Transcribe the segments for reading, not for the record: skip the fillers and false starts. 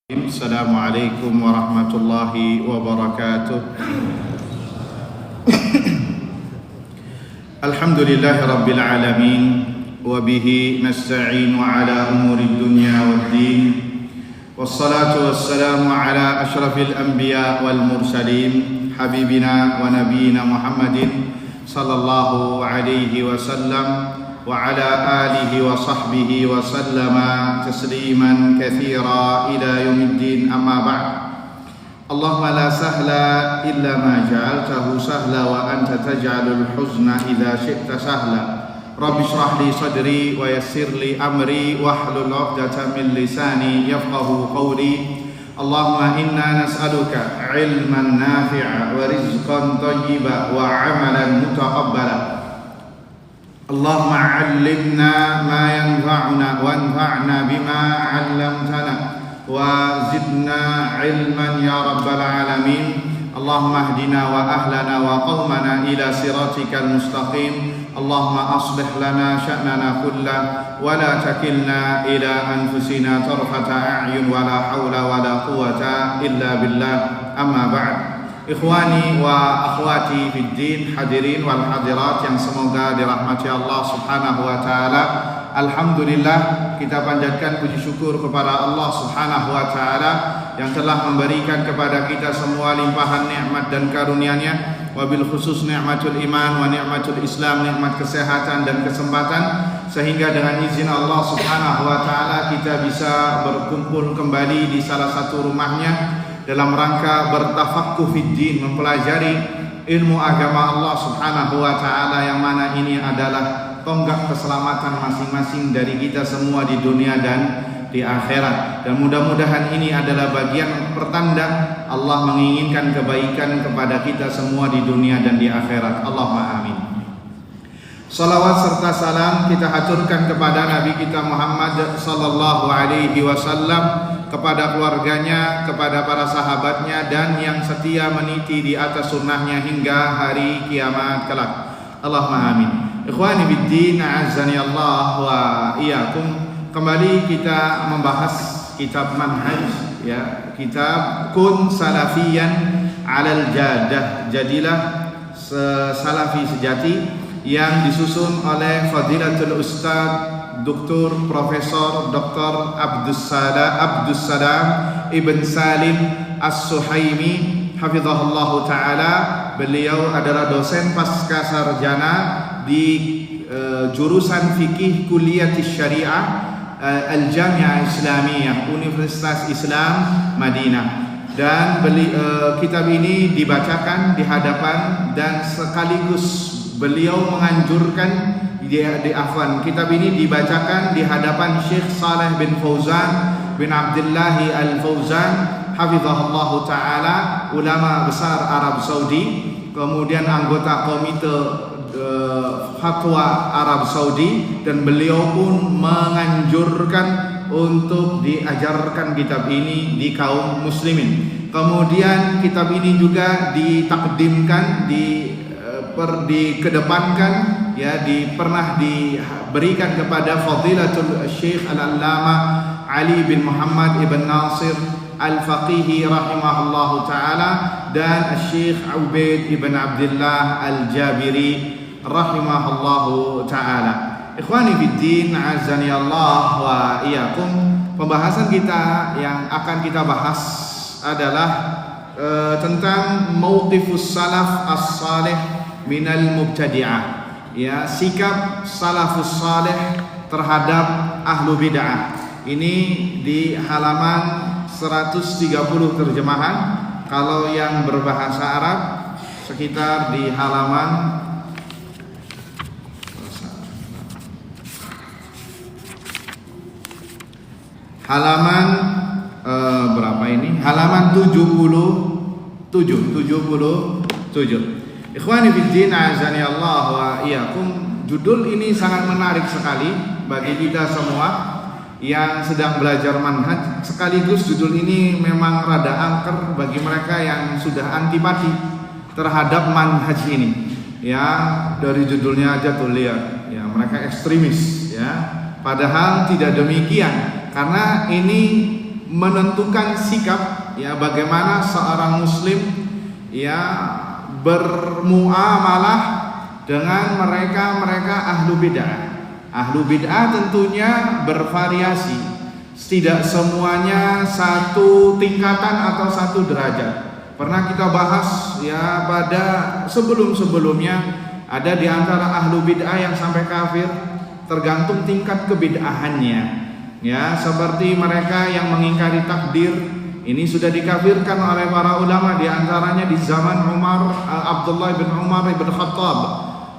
Assalamualaikum warahmatullahi wabarakatuh. Alhamdulillahi rabbil alamin, wa bihi nasta'inu ala umuri dunya waddin, wassalatu wassalamu ala ashrafil anbiya wal mursalin, habibina wa nabiyina Muhammadin sallallahu alaihi wasallam wa ala alihi wa sahbihi wa sallama tasliman katsira ila yaumiddin, amma ba'd. Allahumma la sahla illa ma ja'altahu sahla wa anta taj'alul huzna idza syi'ta sahla. Rabbi shrah li sadri wa yassir li amri wahlul 'uqdatam min lisani yafqahu qawli. Allahumma inna nas'aluka 'ilman nafi'a wa rizqan thayyiban wa 'amalan mutaqabbala. Allahumma 'allimna ma yanfa'una wanfa'na bima 'allamtana wa zidna 'ilman ya rabbal alamin. Allahumma ihdina wa ahlana wa qaumana ila siratikal mustaqim. Allahumma aslih lana sya'nana kullahu wa la takilna ila anfusina tarfata a'yun wa la hawla wa la quwwata illa billah, amma ba'd. Ikhwani wa akhwati fid din, hadirin wal hadirat yang semoga dirahmati Allah Subhanahu wa taala. Alhamdulillah, kita panjatkan puji syukur kepada Allah Subhanahu wa taala yang telah memberikan kepada kita semua limpahan nikmat dan karunia-Nya, wabil khusus nikmatul iman wa nikmatul Islam, nikmat kesehatan dan kesempatan, sehingga dengan izin Allah Subhanahu wa taala kita bisa berkumpul kembali di salah satu rumahnya dalam rangka bertafaqquh fid din, mempelajari ilmu agama Allah Subhanahu wa taala, yang mana ini adalah tonggak keselamatan masing-masing dari kita semua di dunia dan di akhirat. Dan mudah-mudahan ini adalah bagian pertanda Allah menginginkan kebaikan kepada kita semua di dunia dan di akhirat. Allahumma amin. Salawat serta salam kita haturkan kepada Nabi kita Muhammad sallallahu alaihi wasallam, kepada keluarganya, kepada para sahabatnya, dan yang setia meniti di atas sunnahnya hingga hari kiamat kelak. Allahumma amin. Ikhwani biddin, a'azzani Allah wa iyyakum. Kembali kita membahas kitab manhaj, ya, kitab Kun Salafiyan 'alal Jadah, jadilah salafi sejati, yang disusun oleh Fadilatul Ustaz Dr. Profesor Dr. Abdussalam Ibn Salim As-Suhaimi hafizahullah ta'ala. Beliau adalah dosen pasca sarjana di jurusan fikih Kuliyatis Syariah Al-Jami'ah Islamiyah, Universitas Islam Madinah. Dan kitab ini dibacakan di hadapan, dan sekaligus beliau menganjurkan kitab ini dibacakan di hadapan Syekh Saleh bin Fauzan bin Abdullah Al-Fauzan hafizahullah ta'ala, ulama besar Arab Saudi, kemudian anggota komite fatwa Arab Saudi, dan beliau pun menganjurkan untuk diajarkan kitab ini di kaum muslimin. Kemudian kitab ini juga ditakdimkan, dikedepankan, ya, pernah diberikan kepada Fadilatul Syekh Al-Allamah Ali bin Muhammad Ibn Nasir Al-Faqihi rahimahullahu ta'ala, dan Syekh Ubaid Ibn Abdullah Al-Jabiri rahimahullahu ta'ala. Ikhwani fiddin, azani Allah wa iyyakum. Pembahasan kita yang akan kita bahas adalah tentang mauqifus salaf as-salih minal mubtadi'ah, ya, sikap salafus salih terhadap ahlu bid'ah. Ini di halaman 130 terjemahan. Kalau yang berbahasa Arab sekitar di halaman berapa ini? Halaman 77. Ikhwani fiddin, azani Allah wa iyyakum. Judul ini sangat menarik sekali bagi kita semua yang sedang belajar manhaj. Sekaligus judul ini memang rada angker bagi mereka yang sudah antipati terhadap manhaj ini. Ya, dari judulnya aja tuh lihat, ya, mereka ekstremis, ya. Padahal tidak demikian, karena ini menentukan sikap, ya, bagaimana seorang muslim, ya, bermuamalah dengan mereka ahlu bid'ah. Ahlu bid'ah tentunya bervariasi. Tidak semuanya satu tingkatan atau satu derajat. Pernah kita bahas, ya, pada sebelum-sebelumnya, ada di antara ahlu bid'ah yang sampai kafir, tergantung tingkat kebid'ahannya. Ya, seperti mereka yang mengingkari takdir, ini sudah dikafirkan oleh para ulama, di antaranya di zaman Abdullah bin Umar bin Khattab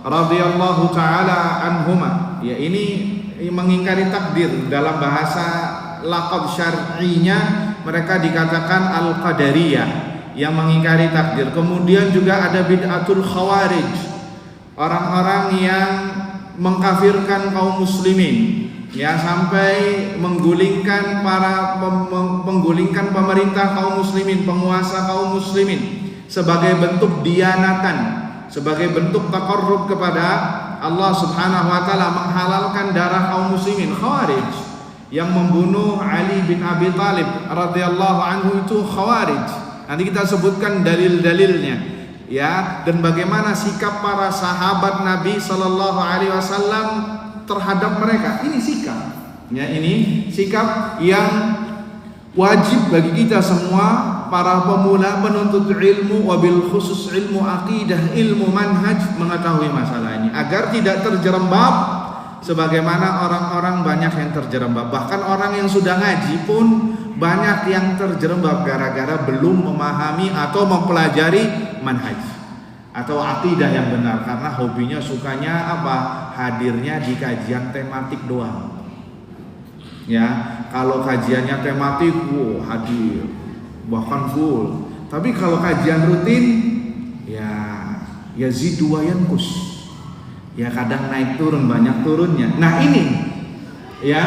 radhiyallahu taala anhuma. Ya, ini mengingkari takdir. Dalam bahasa laqab syar'inya mereka dikatakan al-qadariyah, yang mengingkari takdir. Kemudian juga ada bid'atul khawarij, orang-orang yang mengkafirkan kaum muslimin, ya, sampai menggulingkan pemerintah kaum muslimin, penguasa kaum muslimin, sebagai bentuk dianatan, sebagai bentuk taqarrub kepada Allah Subhanahu wa taala, menghalalkan darah kaum muslimin. Khawarij yang membunuh Ali bin Abi Thalib radhiyallahu anhu itu khawarij. Nanti kita sebutkan dalil-dalilnya, ya, dan bagaimana sikap para sahabat Nabi sallallahu alaihi wasallam terhadap mereka. Ini sikap, ya, ini sikap yang wajib bagi kita semua, para pemula penuntut ilmu, wabil khusus ilmu akidah, ilmu manhaj, mengetahui masalah ini agar tidak terjerembab sebagaimana orang-orang banyak yang terjerembab. Bahkan orang yang sudah ngaji pun banyak yang terjerembab gara-gara belum memahami atau mempelajari manhaj atau akidah yang benar, karena hobinya, sukanya apa? Hadirnya di kajian tematik doang. Ya, kalau kajiannya tematik, hadir, bahkan full. Tapi kalau kajian rutin, ya yazid wa yanqus. Ya, kadang naik turun, banyak turunnya. Nah, ini, ya,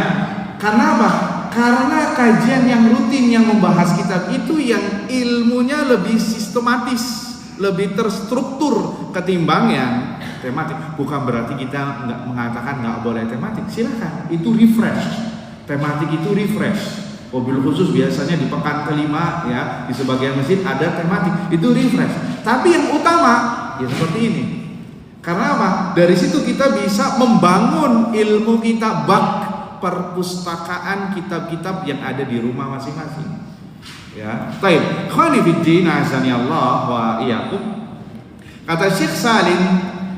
karena apa? Karena kajian yang rutin yang membahas kitab itu yang ilmunya lebih sistematis, lebih terstruktur ketimbang yang tematik. Bukan berarti kita nggak mengatakan nggak boleh tematik, silakan, itu refresh. Tematik itu refresh. Mobil khusus biasanya di pekan kelima, ya, di sebagian masjid ada tematik, itu refresh. Tapi yang utama ya seperti ini. Karena apa? Dari situ kita bisa membangun ilmu kita, bak perpustakaan kitab-kitab yang ada di rumah masing-masing. Ya, baik. Khani fiddin azani Allah wa iyyakum. Kata Syekh Salim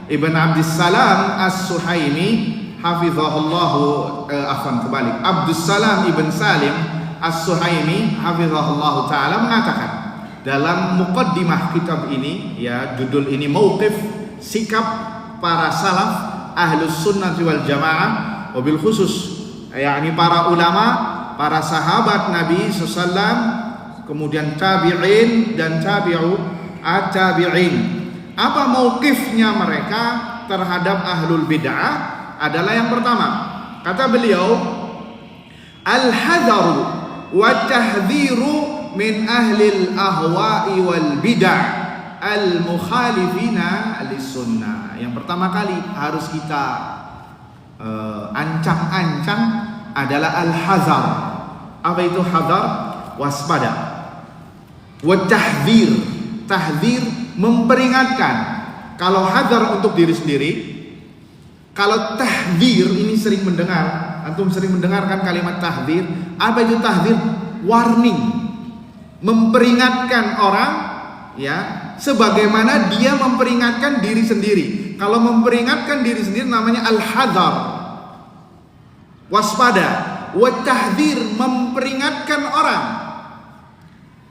Ibn Abdussalam As-Suhaimi hafizahullahu kebalik. Abdussalam Ibn Salim As-Suhaimi hafizahullahu taala mengatakan dalam muqaddimah kitab ini, ya, judul ini Mauqif, sikap para salaf ahlus sunnah wal jamaah, wabil khusus, yakni para ulama, para sahabat Nabi SAW, kemudian tabi'in dan tabi'u at-tabi'in. Apa mauqifnya mereka terhadap ahlul bid'ah? Adalah yang pertama, kata beliau, al-hadaru wa tahdhiru min ahlil ahwa'i wal bid'ah al-mukhalifina lis-sunnah. Yang pertama kali harus kita ancang-ancang adalah al-hazar. Apa itu hazar? Waspada. Wa tahdhir. Tahdhir memperingatkan. Kalau hazar untuk diri sendiri, kalau tahdhir ini sering mendengar, antum sering mendengarkan kalimat tahdhir. Apa itu tahdhir? Warning. Memperingatkan orang, ya, sebagaimana dia memperingatkan diri sendiri. Kalau memperingatkan diri sendiri namanya al-hadar, waspada. Wa tahdhir, memperingatkan orang.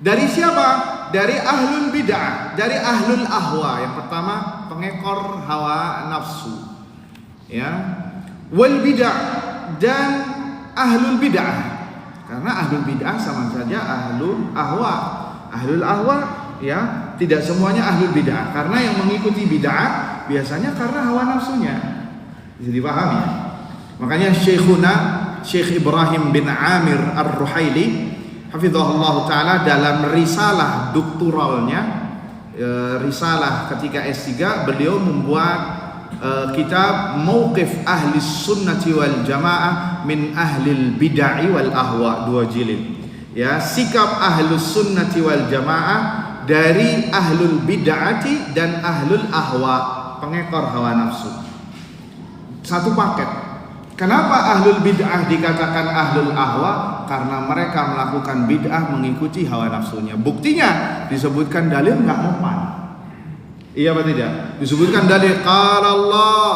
Dari siapa? Dari ahlul bid'ah, dari ahlul ahwa. Yang pertama, pengekor hawa nafsu, ya, wal bid'ah, dan ahlul bid'ah. Karena ahlul bid'ah sama saja ahlul ahwa. Ahlul ahwa, ya, tidak semuanya ahlul bid'ah, karena yang mengikuti bid'ah biasanya karena hawa nafsunya. Bisa dipahami. Makanya Syekh Ibrahim bin Amir Ar-Ruhaili hafizahullah taala dalam risalah doktoralnya, risalah ketika S3, beliau membuat kitab Mauqif Ahli Sunnati wal Jamaah min Ahlil Bid'ah wal Ahwa, 2 jilid. ya, sikap ahlus sunnati wal jamaah dari ahlul bid'ati dan ahlul ahwa, pengekor hawa nafsu. Satu paket. Kenapa ahlul bid'ah dikatakan ahlul ahwa? Karena mereka melakukan bid'ah mengikuti hawa nafsunya. Buktinya disebutkan dalil nggak mempan. Iya apa tidak? Disebutkan dalil qala Allah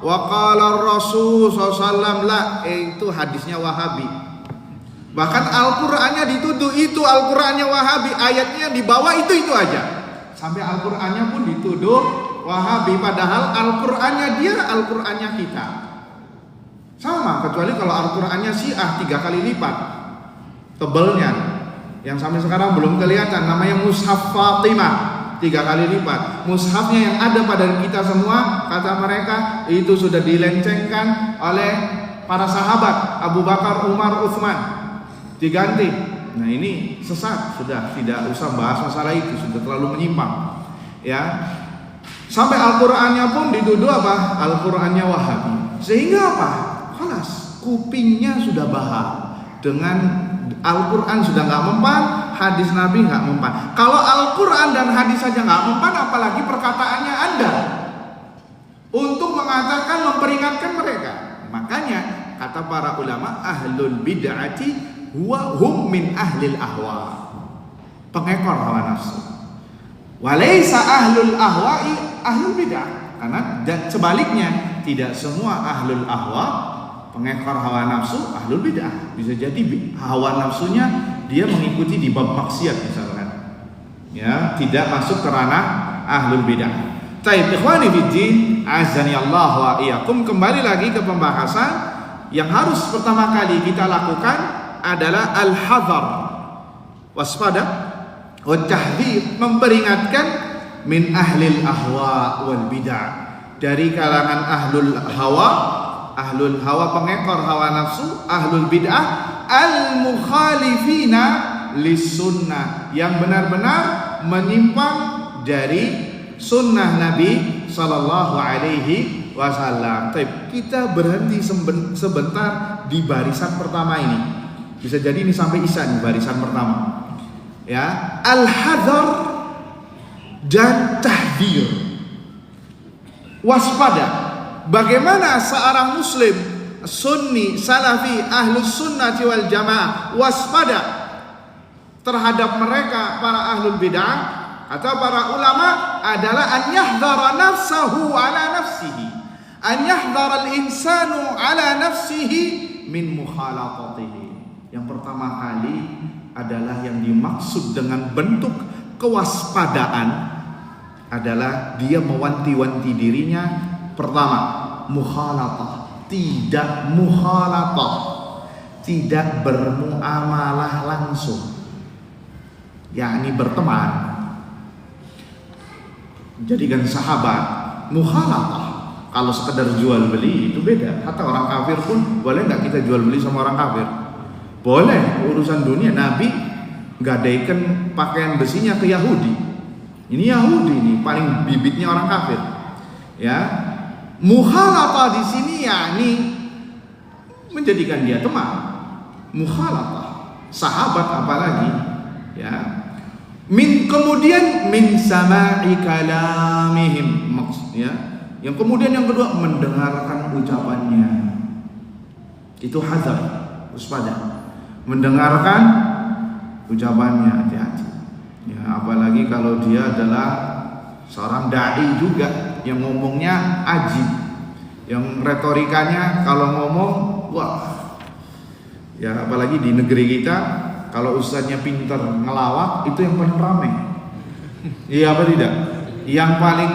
wa qala Rasul sallallahu alaihi itu hadisnya Wahabi. Bahkan Al-Qur'annya dituduh itu Al-Qur'annya Wahabi, ayatnya dibawa itu aja. Sampai Al-Qur'annya pun dituduh Wahabi, padahal Al-Qur'annya dia, Al-Qur'annya kita. Sama, kecuali kalau Al-Qur'annya Syiah 3 kali lipat tebelnya, yang sampai sekarang belum kelihatan, namanya Mushaf Fatimah, 3 kali lipat. Mushafnya yang ada pada kita semua, kata mereka, itu sudah dilencengkan oleh para sahabat Abu Bakar, Umar, Utsman, diganti. Nah ini sesat, sudah tidak usah bahas masalah itu, sudah terlalu menyimpang. Ya, sampai Al-Qur'annya pun dituduh apa? Al-Qur'annya Wahabi. Sehingga apa? Kelas kupingnya sudah bahal dengan Al-Qur'an, sudah nggak mempan, hadis Nabi nggak mempan. Kalau Al-Qur'an dan hadis saja nggak mempan, apalagi perkataannya Anda untuk mengatakan, memperingatkan mereka. Makanya kata para ulama, ahlul bid'ati huwa hum min ahlil ahwa, pengekor hawa nafsu. Walaysa ahlul ahwa'i ahlul bid'ah. Karena sebaliknya, tidak semua ahlul ahwa, pengekor hawa nafsu, ahlul bid'ah. Bisa jadi hawa nafsunya dia mengikuti di bab maksiat misalkan, ya, tidak masuk ke ranah ahlul bid'ah. Taib ikhwani fiddin, azani Allah wa iyyakum. Kembali lagi ke pembahasan yang harus pertama kali kita lakukan adalah al-hadar, waspada, wa tahdhir, memperingatkan min ahlil ahwa wal bid'ah, dari kalangan ahlul hawa pengekor hawa nafsu, ahlul bid'ah, al mukhalifina lis sunnah, yang benar-benar menyimpang dari sunnah Nabi sallallahu alaihi wasallam. Kita berhenti sebentar di barisan pertama ini. Bisa jadi ini sampai isya nih barisan pertama. Ya, al-hadar dan tahdzir. Waspada. Bagaimana seorang muslim sunni, salafi, ahlus sunnati wal jamaah waspada terhadap mereka para ahlul bid'ah atau para ulama adalah an yahdhara nafsahu ala nafsihi, an yahdhara al-insanu ala nafsihi min mukhalatatihi. Yang pertama kali adalah yang dimaksud dengan bentuk kewaspadaan adalah dia mewanti-wanti dirinya. Pertama, mukhalatah, tidak bermuamalah langsung, yakni berteman, jadikan sahabat. Mukhalatah, kalau sekedar jual beli itu beda. Hatta orang kafir pun boleh nggak kita jual beli sama orang kafir? Boleh, urusan dunia. Nabi gadaikan pakaian besinya ke Yahudi. Ini Yahudi nih, paling bibitnya orang kafir. Ya, mukhalatah di sini yakni menjadikan dia teman. Mukhalatah, sahabat apalagi. Ya, kemudian min sama'i kalamihim, maksudnya. Yang kemudian yang kedua, mendengarkan ucapannya. Itu hadar, waspada. Mendengarkan ucapannya, hati-hati. Ya, apalagi kalau dia adalah seorang dai juga yang ngomongnya ajib, yang retorikanya kalau ngomong wah. Ya, apalagi di negeri kita kalau ustadznya pintar ngelawak itu yang paling ramai. Iya apa tidak? Yang paling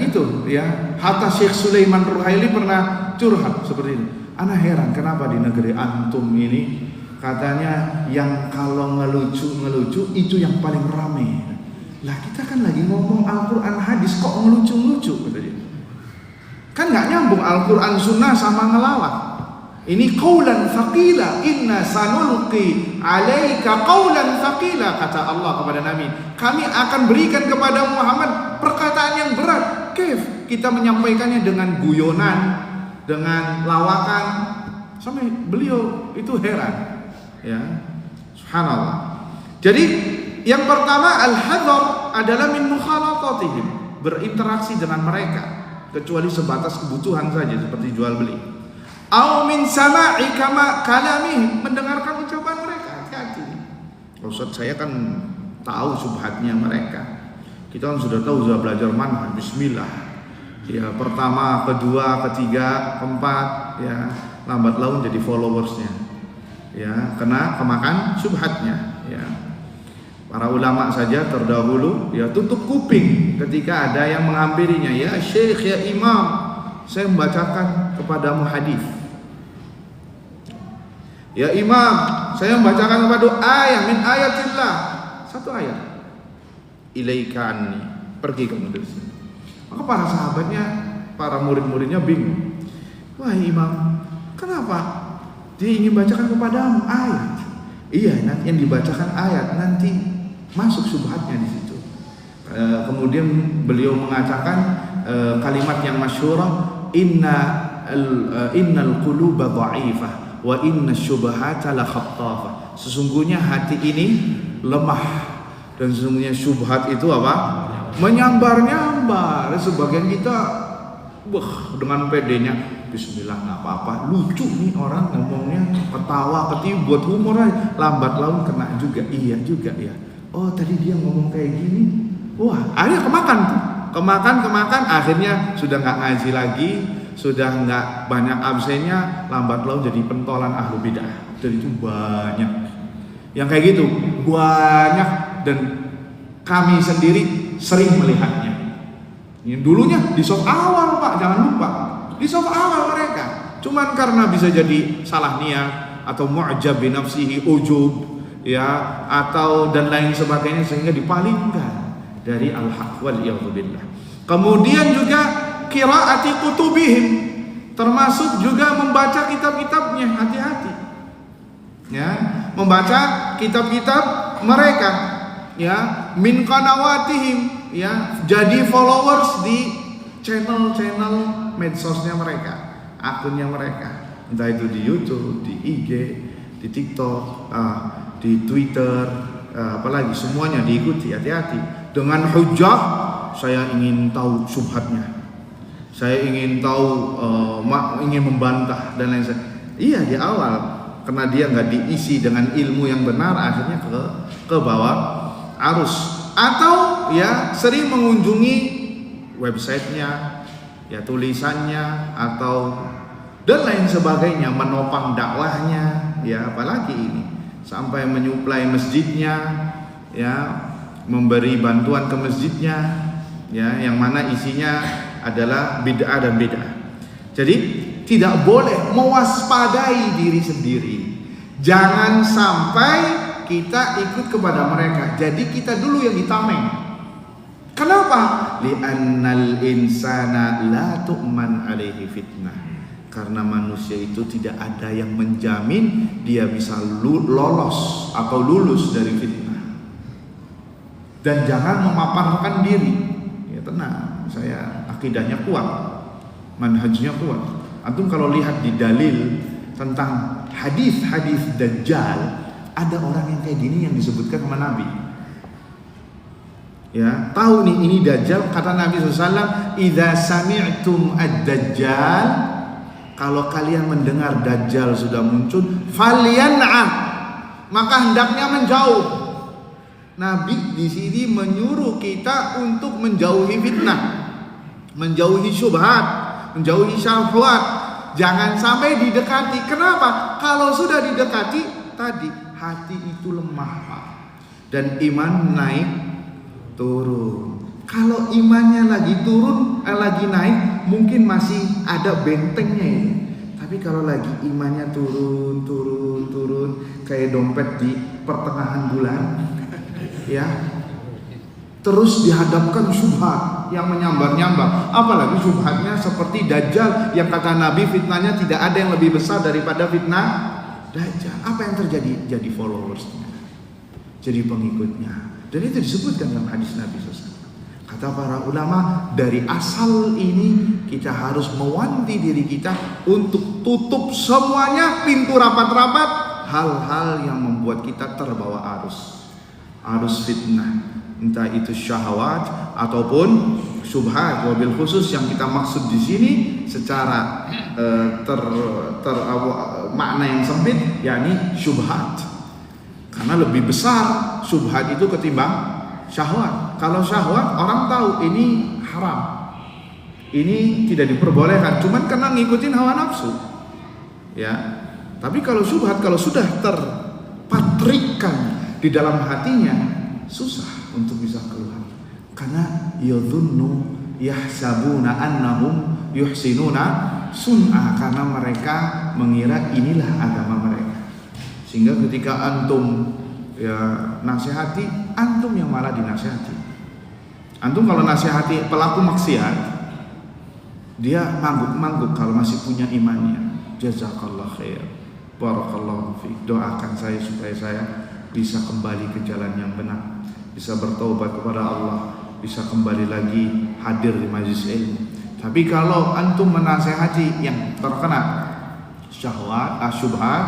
itu ya, hatta Syekh Sulaiman Ruhaili pernah curhat seperti ini. Ana heran kenapa di negeri antum ini katanya yang kalau ngelucu itu yang paling ramai. Lah kita kan lagi ngomong Al-Quran hadis kok ngelucu-ngelucu katanya. Kan nggak nyambung Al-Quran sunnah sama ngelawak. Ini qaulan thaqila, inna sanulqi alaika qaulan thaqila, kata Allah kepada Nabi. Kami akan berikan kepada Muhammad perkataan yang berat. Kif kita menyampaikannya dengan guyonan, dengan lawakan, sampai beliau itu heran. Ya, Subhanallah. Jadi yang pertama al-hadar adalah min mukhalatatihim, berinteraksi dengan mereka kecuali sebatas kebutuhan saja seperti jual beli. Au min sama'i kama kalamihim, mendengarkan ucapan mereka. Hati-hati. Ustaz, saya kan tahu subhatnya mereka. Kita kan sudah tahu, sudah belajar manhaj, bismillah. Ya, pertama, kedua, ketiga, keempat, ya, lambat laun jadi followersnya. Ya, kena kemakan subhatnya, ya. Para ulama saja terdahulu ya tutup kuping ketika ada yang menghampirinya, ya Syekh, ya Imam, saya membacakan kepadamu hadis. Ya Imam, saya membacakan kepada ayat min ayatillah, satu ayat. Ilaika anni, pergi kamu dari sini. Maka para sahabatnya, para murid-muridnya bingung. Wahai Imam, kenapa dia ingin bacakan kepadamu ayat? Iya, nanti yang dibacakan ayat nanti masuk subhatnya di situ. Kemudian beliau mengatakan kalimat yang masyhurah, innal quluba dha'ifah wa inna syubhata la khattafah. Sesungguhnya hati ini lemah dan sesungguhnya syubhat itu apa? Menyambar-nyambar. Sebagian kita dengan pedenya, bismillah nggak apa-apa, lucu nih orang ngomongnya, ketawa ketiwi buat humor aja, lambat laun kena juga. Iya juga ya. Oh tadi dia ngomong kayak gini, wah akhirnya kemakan, akhirnya sudah nggak ngaji lagi, sudah nggak banyak absennya, lambat laun jadi pentolan ahlu bidah. Dan itu banyak yang kayak gitu, banyak, dan kami sendiri sering melihatnya. Ini dulunya di soft awal Pak, jangan lupa di soft awal mereka, cuman karena bisa jadi salah niat atau mu'jab bi nafsihi, ujub, ya, atau dan lain sebagainya, sehingga dipalingkan dari al-haq wal iyadzubillah. Kemudian juga qiraati kutubihim, termasuk juga membaca kitab-kitabnya, hati-hati ya, membaca kitab-kitab mereka, ya, min qanawatihim, ya, jadi followers di channel-channel medsosnya mereka, akunnya mereka, entah itu di YouTube, di IG, di TikTok, di Twitter, apalagi semuanya diikuti. Hati-hati dengan hujah, saya ingin tahu subhatnya, saya ingin tahu, ingin membantah dan lain sebagainya. Iya, di awal karena dia nggak diisi dengan ilmu yang benar, akhirnya ke bawah arus. Atau ya sering mengunjungi websitenya, ya tulisannya, atau dan lain sebagainya, menopang dakwahnya, ya apalagi ini sampai menyuplai masjidnya, ya memberi bantuan ke masjidnya, ya yang mana isinya adalah bid'ah dan bid'ah. Jadi tidak boleh, mewaspadai diri sendiri, jangan sampai kita ikut kepada mereka. Jadi kita dulu yang ditameng. Kenapa? Li'annal insana la tu'man alaihi fitnah. Karena manusia itu tidak ada yang menjamin dia bisa lolos atau lulus dari fitnah. Dan jangan memaparkan diri. Ya tenang, saya akidahnya kuat, manhajnya kuat. Antum kalau lihat di dalil tentang hadis-hadis Dajjal, ada orang yang kayak gini yang disebutkan sama Nabi. Ya, tahu nih ini Dajjal, kata Nabi SAW, idza sami'tum ad-Dajjal, kalau kalian mendengar Dajjal sudah muncul, falyan'ah, maka hendaknya menjauh. Nabi di sini menyuruh kita untuk menjauhi fitnah, menjauhi syubhat, menjauhi syahwat. Jangan sampai didekati. Kenapa? Kalau sudah didekati tadi, hati itu lemah Pak, dan iman naik turun. Kalau imannya lagi turun, lagi naik, mungkin masih ada bentengnya ini. Tapi kalau lagi imannya turun, kayak dompet di pertengahan bulan, ya, terus dihadapkan syubhat yang menyambar-nyambar, apalagi syubhatnya seperti Dajjal yang kata Nabi fitnahnya tidak ada yang lebih besar daripada fitnah Dajjal. Apa yang terjadi? Jadi followersnya, jadi pengikutnya. Dan itu disebutkan dalam hadis Nabi SAW. Kata para ulama, dari asal ini kita harus mewanti diri kita untuk tutup semuanya, pintu rapat-rapat, hal-hal yang membuat kita terbawa arus fitnah, entah itu syahwat ataupun syubhat. Wabil khusus yang kita maksud di sini secara makna yang sempit, yakni syubhat. Karena lebih besar syubhat itu ketimbang syahwat. Kalau syahwat orang tahu ini haram, ini tidak diperbolehkan, cuman karena ngikutin hawa nafsu, ya. Tapi kalau syubhat, kalau sudah terpatrikan di dalam hatinya, susah untuk bisa keluar. Karena yadhunnu yahsabuna annahum yuhsinuna sun'a, karena mereka mengira inilah agama mereka. Sehingga ketika antum nasihati, antum yang malah dinasihati. Antum kalau nasihati pelaku maksiat, dia mangguk-mangguk kalau masih punya imannya. Jazakallah khair, barakallahu fiik. Doakan saya supaya saya bisa kembali ke jalan yang benar, bisa bertaubat kepada Allah, bisa kembali lagi hadir di majelis ilmu. Tapi kalau antum menasehati yang terkena syahwat, syubhat,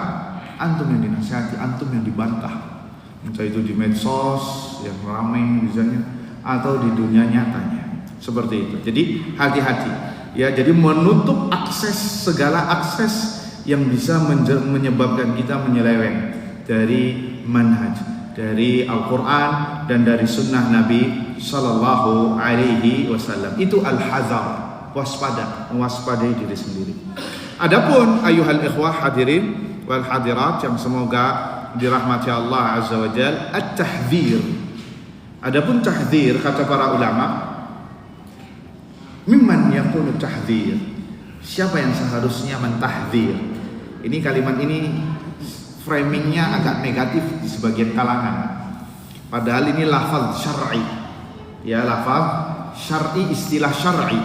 antum yang dinasehati, antum yang dibantah, entah itu di medsos yang ramai misalnya, atau di dunia nyatanya, seperti itu. Jadi hati-hati, ya. Jadi menutup segala akses yang bisa menyebabkan kita menyeleweng dari manhaj, dari Al-Quran dan dari sunnah Nabi Sallallahu Alaihi Wasallam. Itu al-hazar, waspada, mewaspadai diri sendiri. Adapun ayuhal ikhwah hadirin wal hadirat yang semoga dirahmati Allah Azza wa Jal, at-tahdzir. Adapun tahdzir, kata para ulama, mimman yakunu tahdzir, siapa yang seharusnya mentahdzir. Ini kalimat ini framingnya agak negatif di sebagian kalangan, padahal ini lafaz syar'i, ya, lafaz syar'i, istilah syar'i,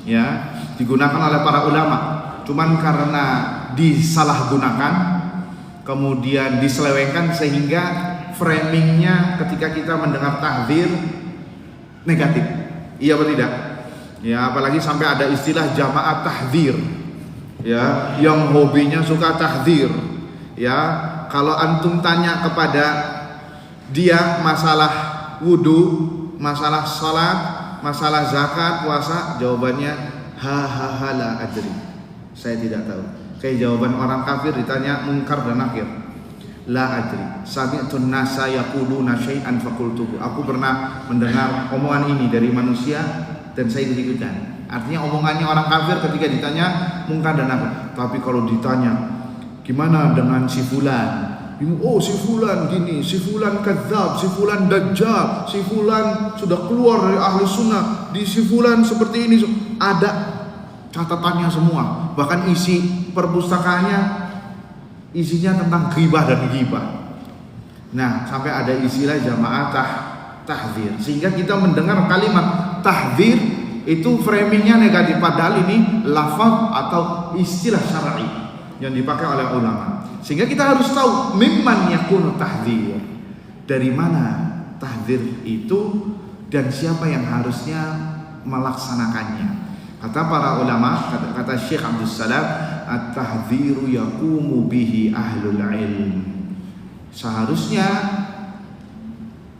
ya, digunakan oleh para ulama. Cuman karena disalahgunakan, kemudian diselewengkan, sehingga framingnya ketika kita mendengar tahdzir negatif. Iya atau tidak? Ya, apalagi sampai ada istilah jamaah tahdzir, ya, yang hobinya suka tahdzir. Ya, kalau antum tanya kepada dia masalah wudu, masalah salat, masalah zakat, puasa, jawabannya la adri, saya tidak tahu. Kayak jawaban orang kafir ditanya munkar dan nakir, la adri, sami'tun nasa yaquluna syai'an faqultuhu, aku pernah mendengar omongan ini dari manusia dan saya ikut-ikutan. Artinya omongannya orang kafir ketika ditanya munkar dan nakir. Tapi kalau ditanya gimana dengan si fulan, oh si fulan gini, si fulan kadzab, si fulan dajjal, si fulan sudah keluar dari ahli sunnah, di si fulan seperti ini, ada catatannya semua. Bahkan isi perpustakaannya isinya tentang ghibah dan ghibah. Nah, sampai ada istilah jamaah tahdzir, sehingga kita mendengar kalimat tahdzir itu framingnya negatif, padahal ini lafaz atau istilah syar'i yang dipakai oleh ulama. Sehingga kita harus tahu mimman yakunu tahdzir, dari mana tahdzir itu dan siapa yang harusnya melaksanakannya. Kata para ulama, kata Syekh Abdul Salam, at-tahdziru yaqumu bihi ahlul ilm. Seharusnya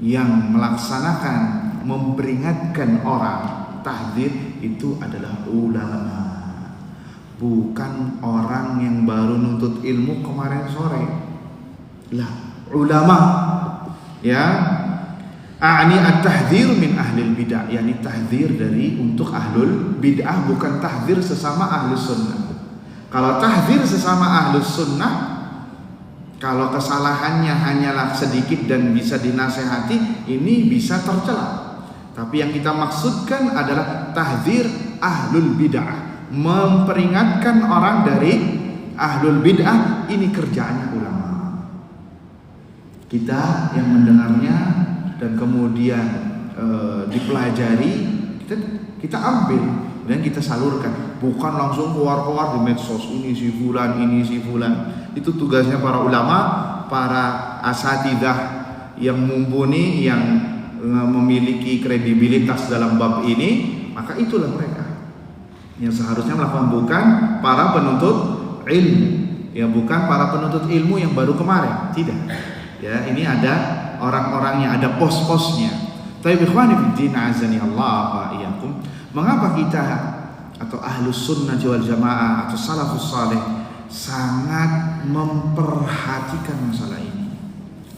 yang melaksanakan, memperingatkan orang tahdzir itu adalah ulama, bukan orang yang baru nuntut ilmu kemarin sore. Lah, ulama, ya. A'ni at-tahdzir min ahlil bid'ah, yakni tahdzir dari untuk ahlul bid'ah, bukan tahdzir sesama ahlus sunnah. Kalau tahdzir sesama ahlus sunnah, kalau kesalahannya hanyalah sedikit dan bisa dinasehati, ini bisa tercela. Tapi yang kita maksudkan adalah tahdzir ahlul bid'ah, memperingatkan orang dari ahlul bid'ah. Ini kerjaannya ulama. Kita yang mendengarnya dan kemudian dipelajari, kita ambil dan kita salurkan, bukan langsung keluar-keluar di medsos, ini si fulan, ini si fulan. Itu tugasnya para ulama, para asatidzah yang mumpuni, yang memiliki kredibilitas dalam bab ini. Maka itulah mereka yang seharusnya melakukan, bukan para penuntut ilmu. Ya, bukan para penuntut ilmu yang baru kemarin, tidak. Ya, ini ada orang-orangnya, ada pos-posnya. Tapi ikhwani fiddin azani Allah wa iyyakum, mengapa kita atau ahlus sunnah wal jamaah atau salafus saleh sangat memperhatikan masalah ini?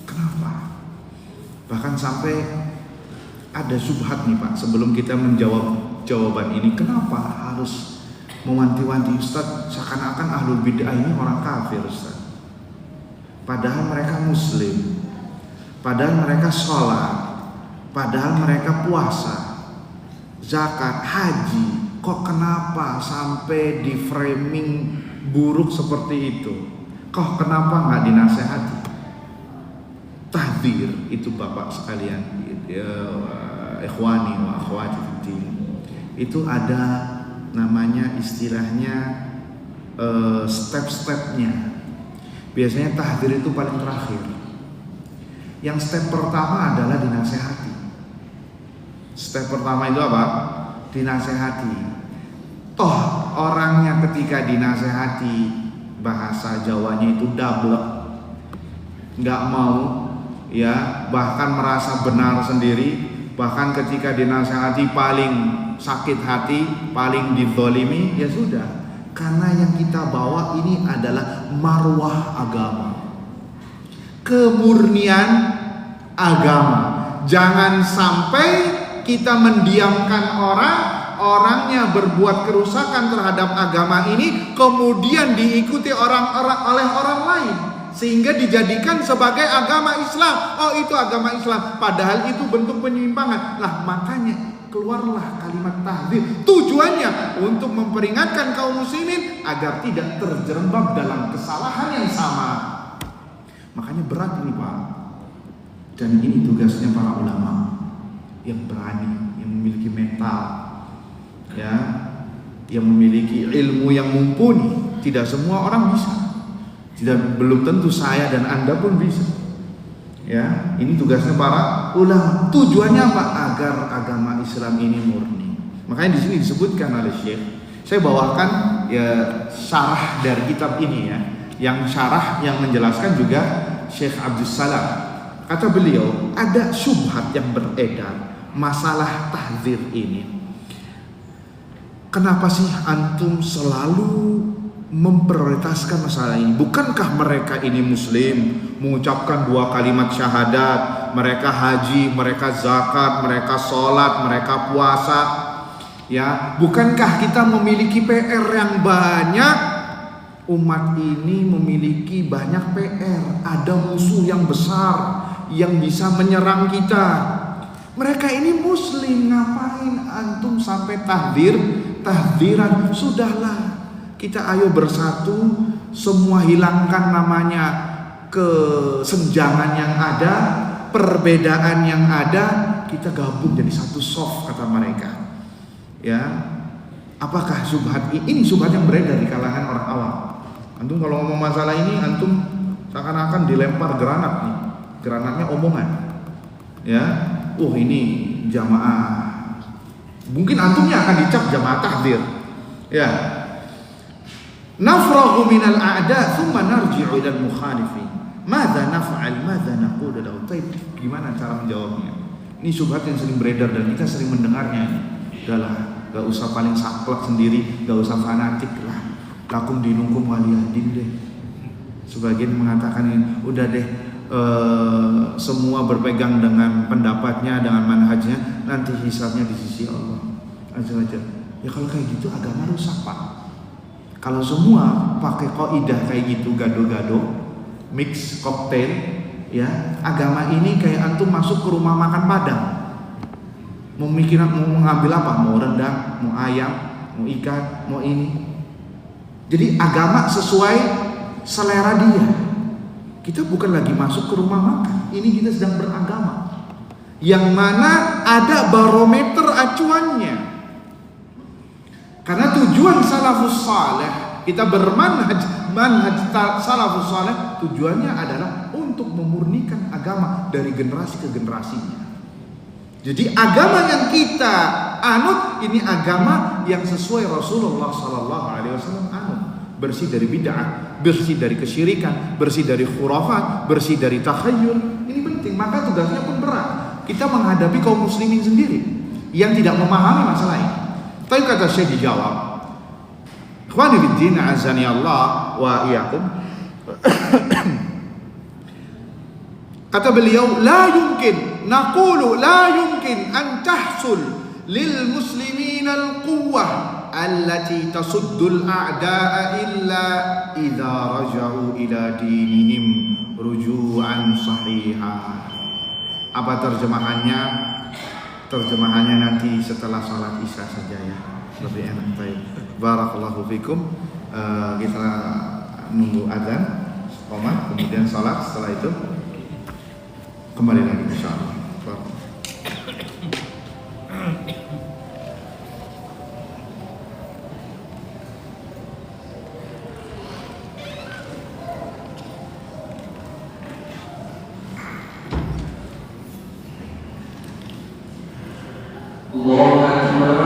Kenapa? Bahkan sampai ada syubhat nih Pak, sebelum kita menjawab jawaban ini, kenapa harus mewanti-wanti Ustaz seakan-akan ahlul bid'ah ini orang kafir Ustaz? Padahal mereka muslim, padahal mereka sholat, padahal mereka puasa, zakat, haji. Kok kenapa sampai di framing buruk seperti itu? Kok kenapa nggak dinasehati? Tahdzir itu Bapak sekalian, ikhwani wa akhwati fiddin, itu ada namanya istilahnya step-stepnya. Biasanya tahdzir itu paling terakhir. Yang step pertama adalah dinasehati. Step pertama itu apa? Dinasehati. Toh orangnya ketika dinasehati, bahasa Jawanya itu double, nggak mau, ya, bahkan merasa benar sendiri. Bahkan ketika dinasehati paling sakit hati, paling dizolimi, ya sudah. Karena yang kita bawa ini adalah marwah agama, kemurnian agama. Jangan sampai kita mendiamkan orangnya berbuat kerusakan terhadap agama ini, kemudian diikuti oleh orang lain, sehingga dijadikan sebagai agama Islam. Oh, itu agama Islam, padahal itu bentuk penyimpangan. Lah, makanya keluarlah kalimat tahdzir. Tujuannya untuk memperingatkan kaum muslimin agar tidak terjerembab dalam kesalahan yang sama. Makanya berat ini Pak. Dan ini tugasnya para ulama yang berani, yang memiliki mental, ya, yang memiliki ilmu yang mumpuni. Tidak semua orang bisa. Belum tentu saya dan Anda pun bisa. Ya, ini tugasnya para ulama. Tujuannya apa? Agar agama Islam ini murni. Makanya di sini disebutkan oleh Syekh. Saya bawakan ya syarah dari kitab ini ya. Yang syarah yang menjelaskan juga Syekh Abdus Salam. Kata beliau, ada syubhat yang beredar masalah tahdzir ini. Kenapa sih antum selalu memprioritaskan masalah ini? Bukankah mereka ini muslim, mengucapkan 2 kalimat syahadat, mereka haji, mereka zakat, mereka sholat, mereka puasa, ya? Bukankah kita memiliki PR yang banyak? Umat ini memiliki banyak PR. Ada musuh yang besar yang bisa menyerang kita. Mereka ini muslim, ngapain antum sampai tahdziran? Sudahlah, kita ayo bersatu, semua hilangkan namanya kesenjangan yang ada, perbedaan yang ada, kita gabung jadi satu soft, kata mereka. Ya, apakah syubhat ini syubhat yang beredar di kalangan orang awam? Antum kalau ngomong masalah ini, antum seakan-akan dilempar granat nih, granatnya omongan. Ya, ini jamaah. Mungkin antumnya akan dicap jamaah tahdzir. Ya. Nafrahu minal a'da thumma narji'u ilal mukhalifin. Madza naf'al, madza naqulu lahu? Gimana cara menjawabnya? Ini syubhat yang sering beredar dan kita sering mendengarnya. Udahlah, gak usah paling saklek sendiri, gak usah fanatik lah. Lakum dinukum waliyadin deh. Sebagian mengatakan ini, udah deh, semua berpegang dengan pendapatnya, dengan manhajnya, nanti hisabnya di sisi Allah azza wa jalla. Ya kalau kayak gitu agama rusak Pak. Kalau semua pakai kaidah kayak gitu, gado-gado, mix cocktail, ya, agama ini kayak antum masuk ke rumah makan Padang. Mau mengambil apa? Mau rendang, mau ayam, mau ikan, mau ini. Jadi agama sesuai selera dia. Kita bukan lagi masuk ke rumah makan. Ini kita sedang beragama, yang mana ada barometer acuannya. Karena tujuan salafus saleh, kita manhaj salafus saleh, tujuannya adalah untuk memurnikan agama dari generasi ke generasinya. Jadi agama yang kita anut ini agama yang sesuai Rasulullah SAW anut, bersih dari bid'ah, bersih dari kesyirikan, bersih dari khurafat, bersih dari takhayyul. Ini penting, maka tugasnya pun berat. Kita menghadapi kaum muslimin sendiri yang tidak memahami masalah ini. Tapi kata Syekh dijawab, ikhwani fiddin, azani Allah wa iyyakum. Kata beliau, la yumkin naqulu la yumkin an tahsul lil muslimin al quwwah allati tasuddul a'da'a illa idza raja'u ila dinihim ruju'an sahiha. Apa terjemahannya? Terjemahannya nanti setelah salat Isya saja ya, lebih enak. Baik, barakallahu fikum. Kita nunggu azan, qomat, kemudian salat, setelah itu kembali lagi insyaallah. Allahu Akbar.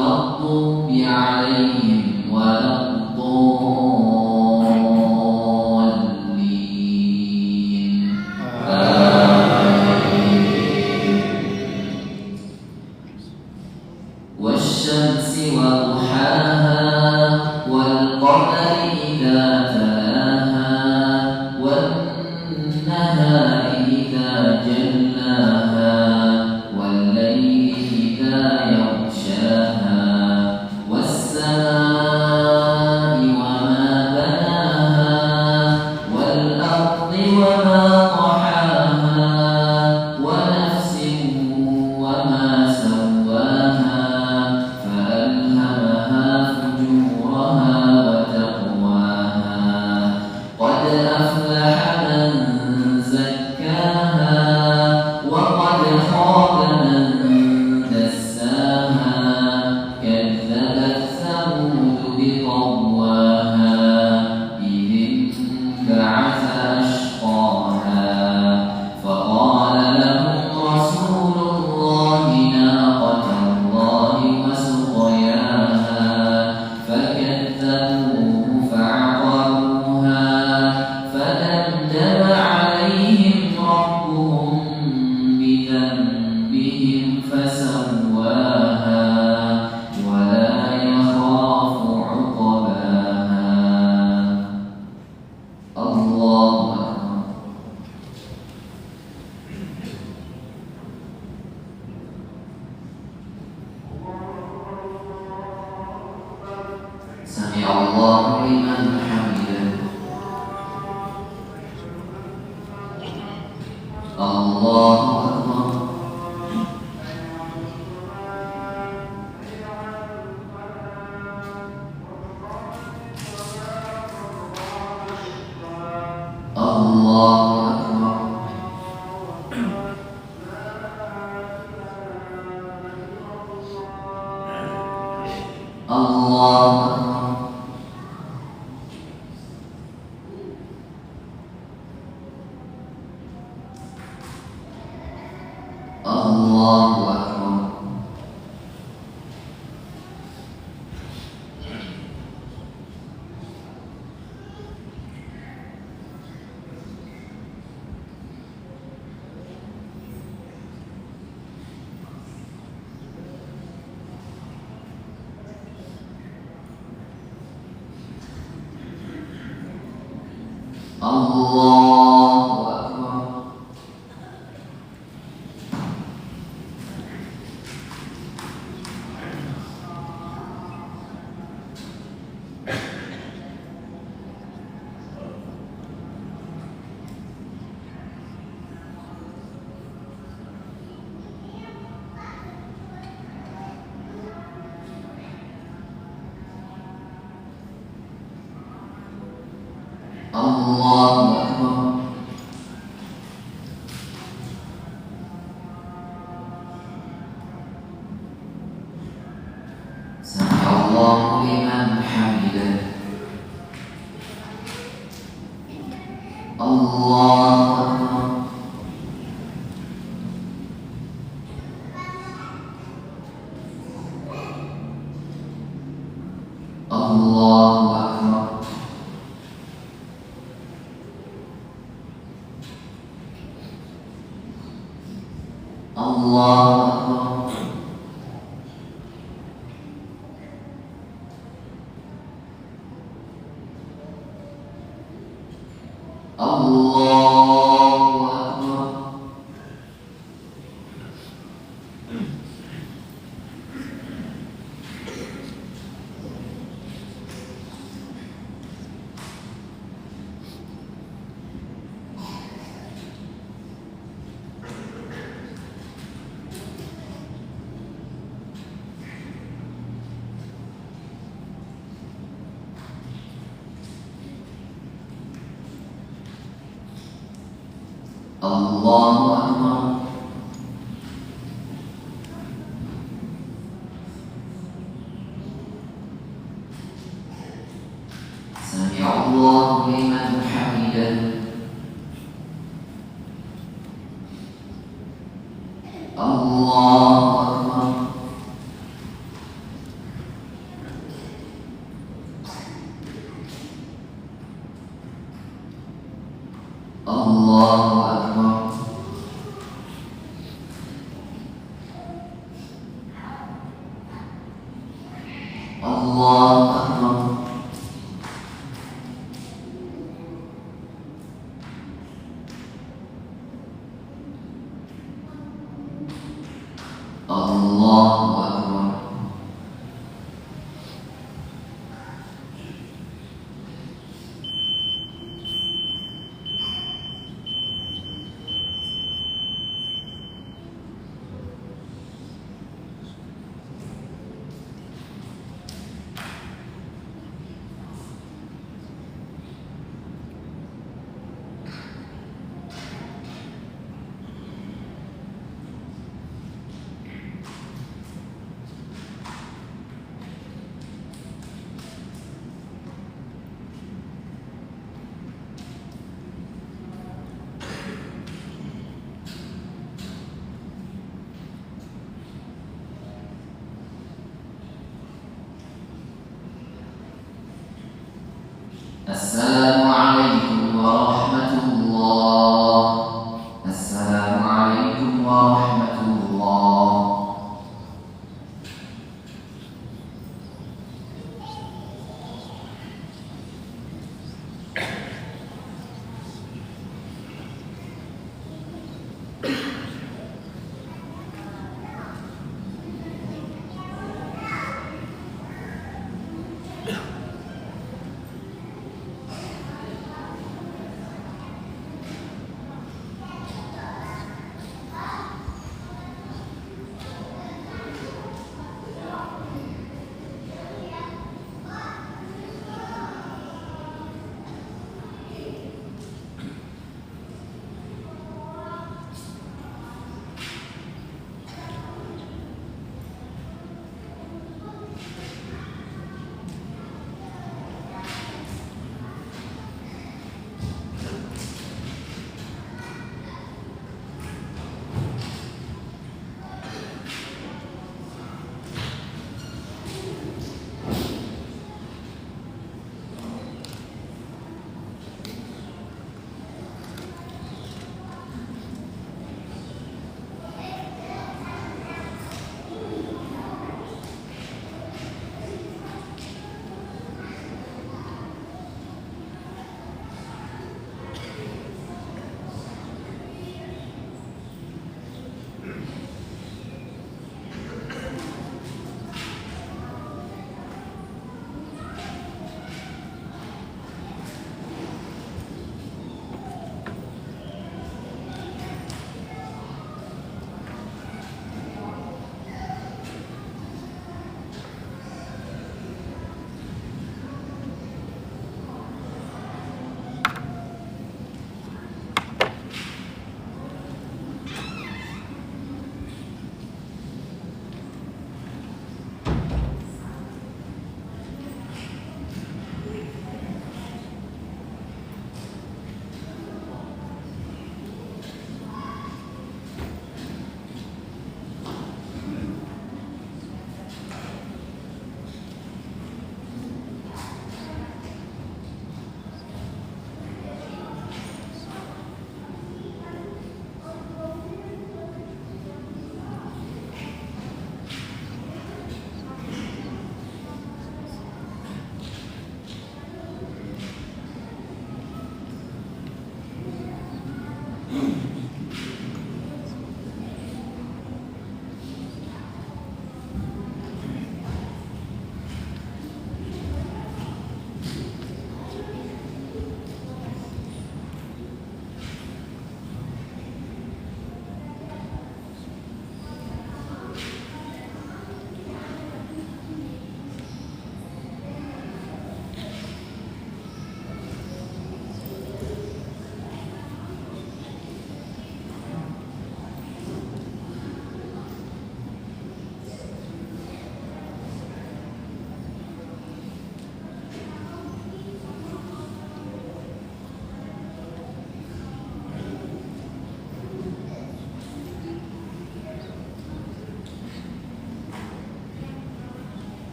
المغضوب عليهم ولا الضالين إذا تلاها والنهار إذا جلاها والليل إذا يغشاها والسماء وما بناها والأرض وما طحاها ونفس وما سواها فألهمها فجورها وتقواها قد أفلح من زكاها وقد خاب من دساها كذبت ثمود بطغواها إذ انبعث أشقاها فقال لهم رسول الله ناقة الله وسقياها فكذبوه فعقروها فدمدم عليهم ربهم بذنبهم فسواها ولا يخاف عقباها الله أكبر سمع الله لمن حمده الله أكبر الله أكبر الله أكبر الله أكبر الله أكبر الله أكبر سمع الله لمن حمده الله أكبر الله أكبر الله أكبر الله أكبر الله أكبر سمع الله لمن حمده الله أكبر الله أكبر الله أكبر Allahu Akbar. Assalamualaikum warahmatullah. Assalamualaikum warahmatullah.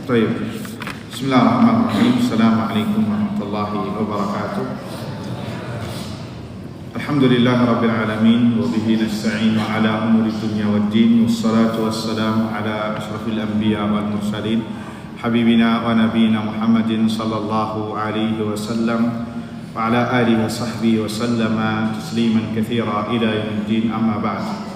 Baik. Bismillahirrahmanirrahim. Assalamualaikum warahmatullahi wabarakatuh. Alhamdulillahirabbil alamin wa bihi nasta'inu ala umuri dunya waddin wassalatu wassalamu ala asyrafil anbiya wal mursalin habibina wa nabiyina Muhammadin sallallahu alaihi wasallam wa ala alihi wa sahbihi wa sallama tasliman katsira ila yaumiddin, amma ba'd.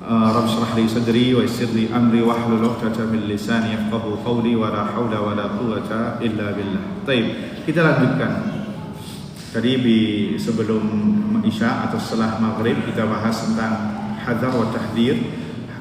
Rabb shrah li sadri wa yassir li amri wahlul 'uqdatam min lisani yafqahu qawli wa la haula wa la quwwata illa billah. Baik, kita lanjutkan. Tadi sebelum Isya atau setelah Maghrib kita bahas tentang hadar wa tahdir,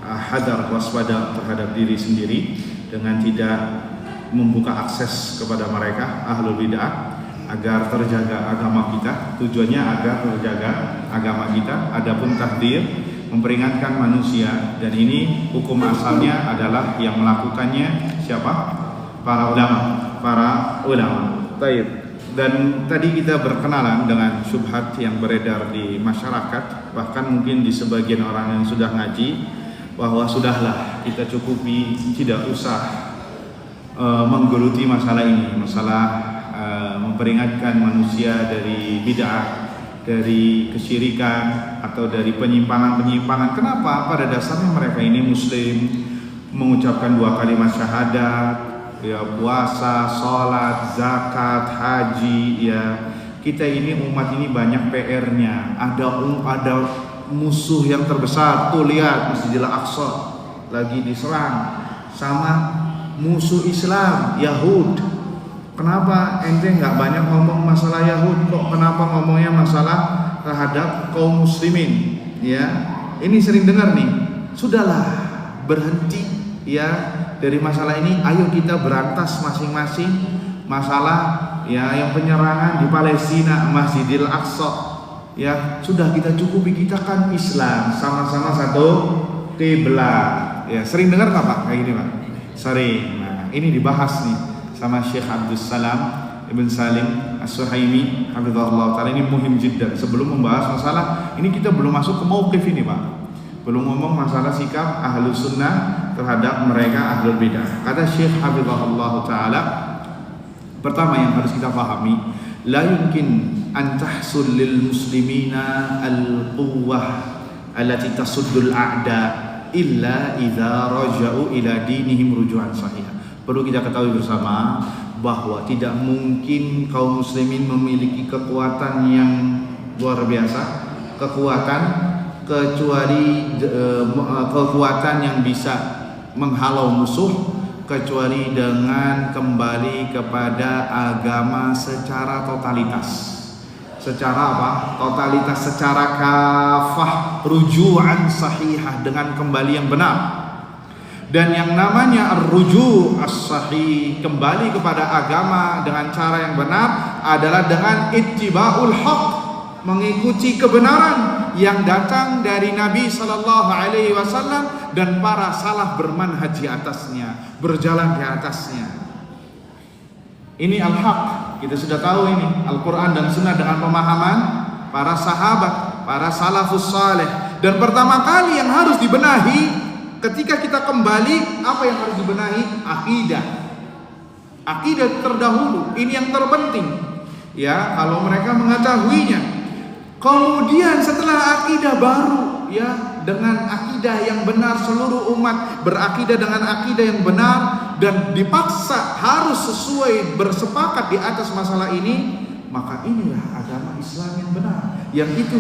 hadar waspada terhadap diri sendiri dengan tidak membuka akses kepada mereka ahlul bid'ah agar terjaga agama kita. Tujuannya agar terjaga agama kita. Adapun tahdir memperingatkan manusia, dan ini hukum asalnya adalah yang melakukannya siapa? Para ulama. Baik. Dan tadi kita berkenalan dengan syubhat yang beredar di masyarakat, bahkan mungkin di sebagian orang yang sudah ngaji, bahwa sudahlah kita cukupi, tidak usah menggeluti masalah ini, masalah memperingatkan manusia dari bid'ah, dari kesyirikan atau dari penyimpangan-penyimpangan. Kenapa? Pada dasarnya mereka ini muslim, mengucapkan 2 kalimat syahadat, ya, puasa, sholat, zakat, haji, ya. Kita ini umat ini banyak PR-nya. Ada musuh yang terbesar. Tuh lihat Masjidil Aqsa lagi diserang sama musuh Islam, Yahud. Kenapa ente nggak banyak ngomong masalah Yahud, kok kenapa ngomongnya masalah terhadap kaum muslimin? Ya, ini sering dengar nih. Sudahlah, berhenti ya dari masalah ini. Ayo kita berantas masing-masing masalah ya yang penyerangan di Palestina, Masjidil Aqsa. Ya, sudah kita cukupi, kita kan Islam, sama-sama satu kiblat. Ya, sering dengar nggak Pak kayak gini Pak? Sering. Nah, ini dibahas nih sama Syekh Abdul Salam Ibn Salim As-Suhaimi hafizahullah ta'ala. Ini muhim jiddan. Sebelum membahas masalah ini, kita belum masuk ke mauqif ini Pak, belum ngomong masalah sikap ahlu sunnah terhadap mereka ahlul bidah. Kata Syekh hafizahullah ta'ala, pertama yang harus kita pahami, la yumkin an tahsul lil muslimina al-quwwah allati tasuddul a'da illa idza raja'u ila dinihim ruju'an sahih. Perlu kita ketahui bersama bahwa tidak mungkin kaum muslimin memiliki kekuatan yang luar biasa, kecuali kekuatan yang bisa menghalau musuh, kecuali dengan kembali kepada agama secara totalitas. Secara apa? Totalitas, secara kafah, ruju'an sahihah, dengan kembali yang benar. Dan yang namanya ar-ruju' as-sahih, kembali kepada agama dengan cara yang benar, adalah dengan ittiba'ul haq, mengikuti kebenaran yang datang dari Nabi sallallahu alaihi wasallam dan para salaf bermanhaj di atasnya, berjalan di atasnya. Ini al-haq, kita sudah tahu ini Al-Quran dan Sunnah dengan pemahaman para sahabat, para salafus saleh. Dan pertama kali yang harus dibenahi ketika kita kembali, apa yang harus dibenahi? Akidah terdahulu, ini yang terpenting. Ya, kalau mereka mengetahuinya. Kemudian setelah akidah baru, ya, dengan akidah yang benar, seluruh umat berakidah dengan akidah yang benar dan dipaksa harus sesuai, bersepakat di atas masalah ini, maka inilah agama Islam yang benar. Yang itu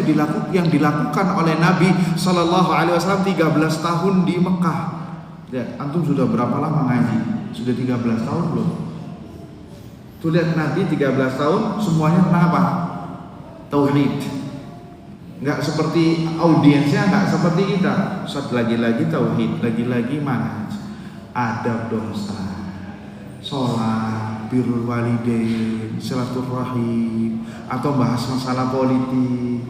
yang dilakukan oleh Nabi sallallahu alaihi wasallam 13 tahun di Mekah. Ya, antum sudah berapa lama ngaji? Sudah 13 tahun belum? Tuh lihat, Nabi 13 tahun semuanya tentang apa? Tauhid. Enggak seperti audiensnya, enggak seperti kita. Ustaz, lagi-lagi tauhid, lagi-lagi manhaj. Adab dong Ustaz. Salat, birrul walidain, silaturahim, atau bahas masalah politik,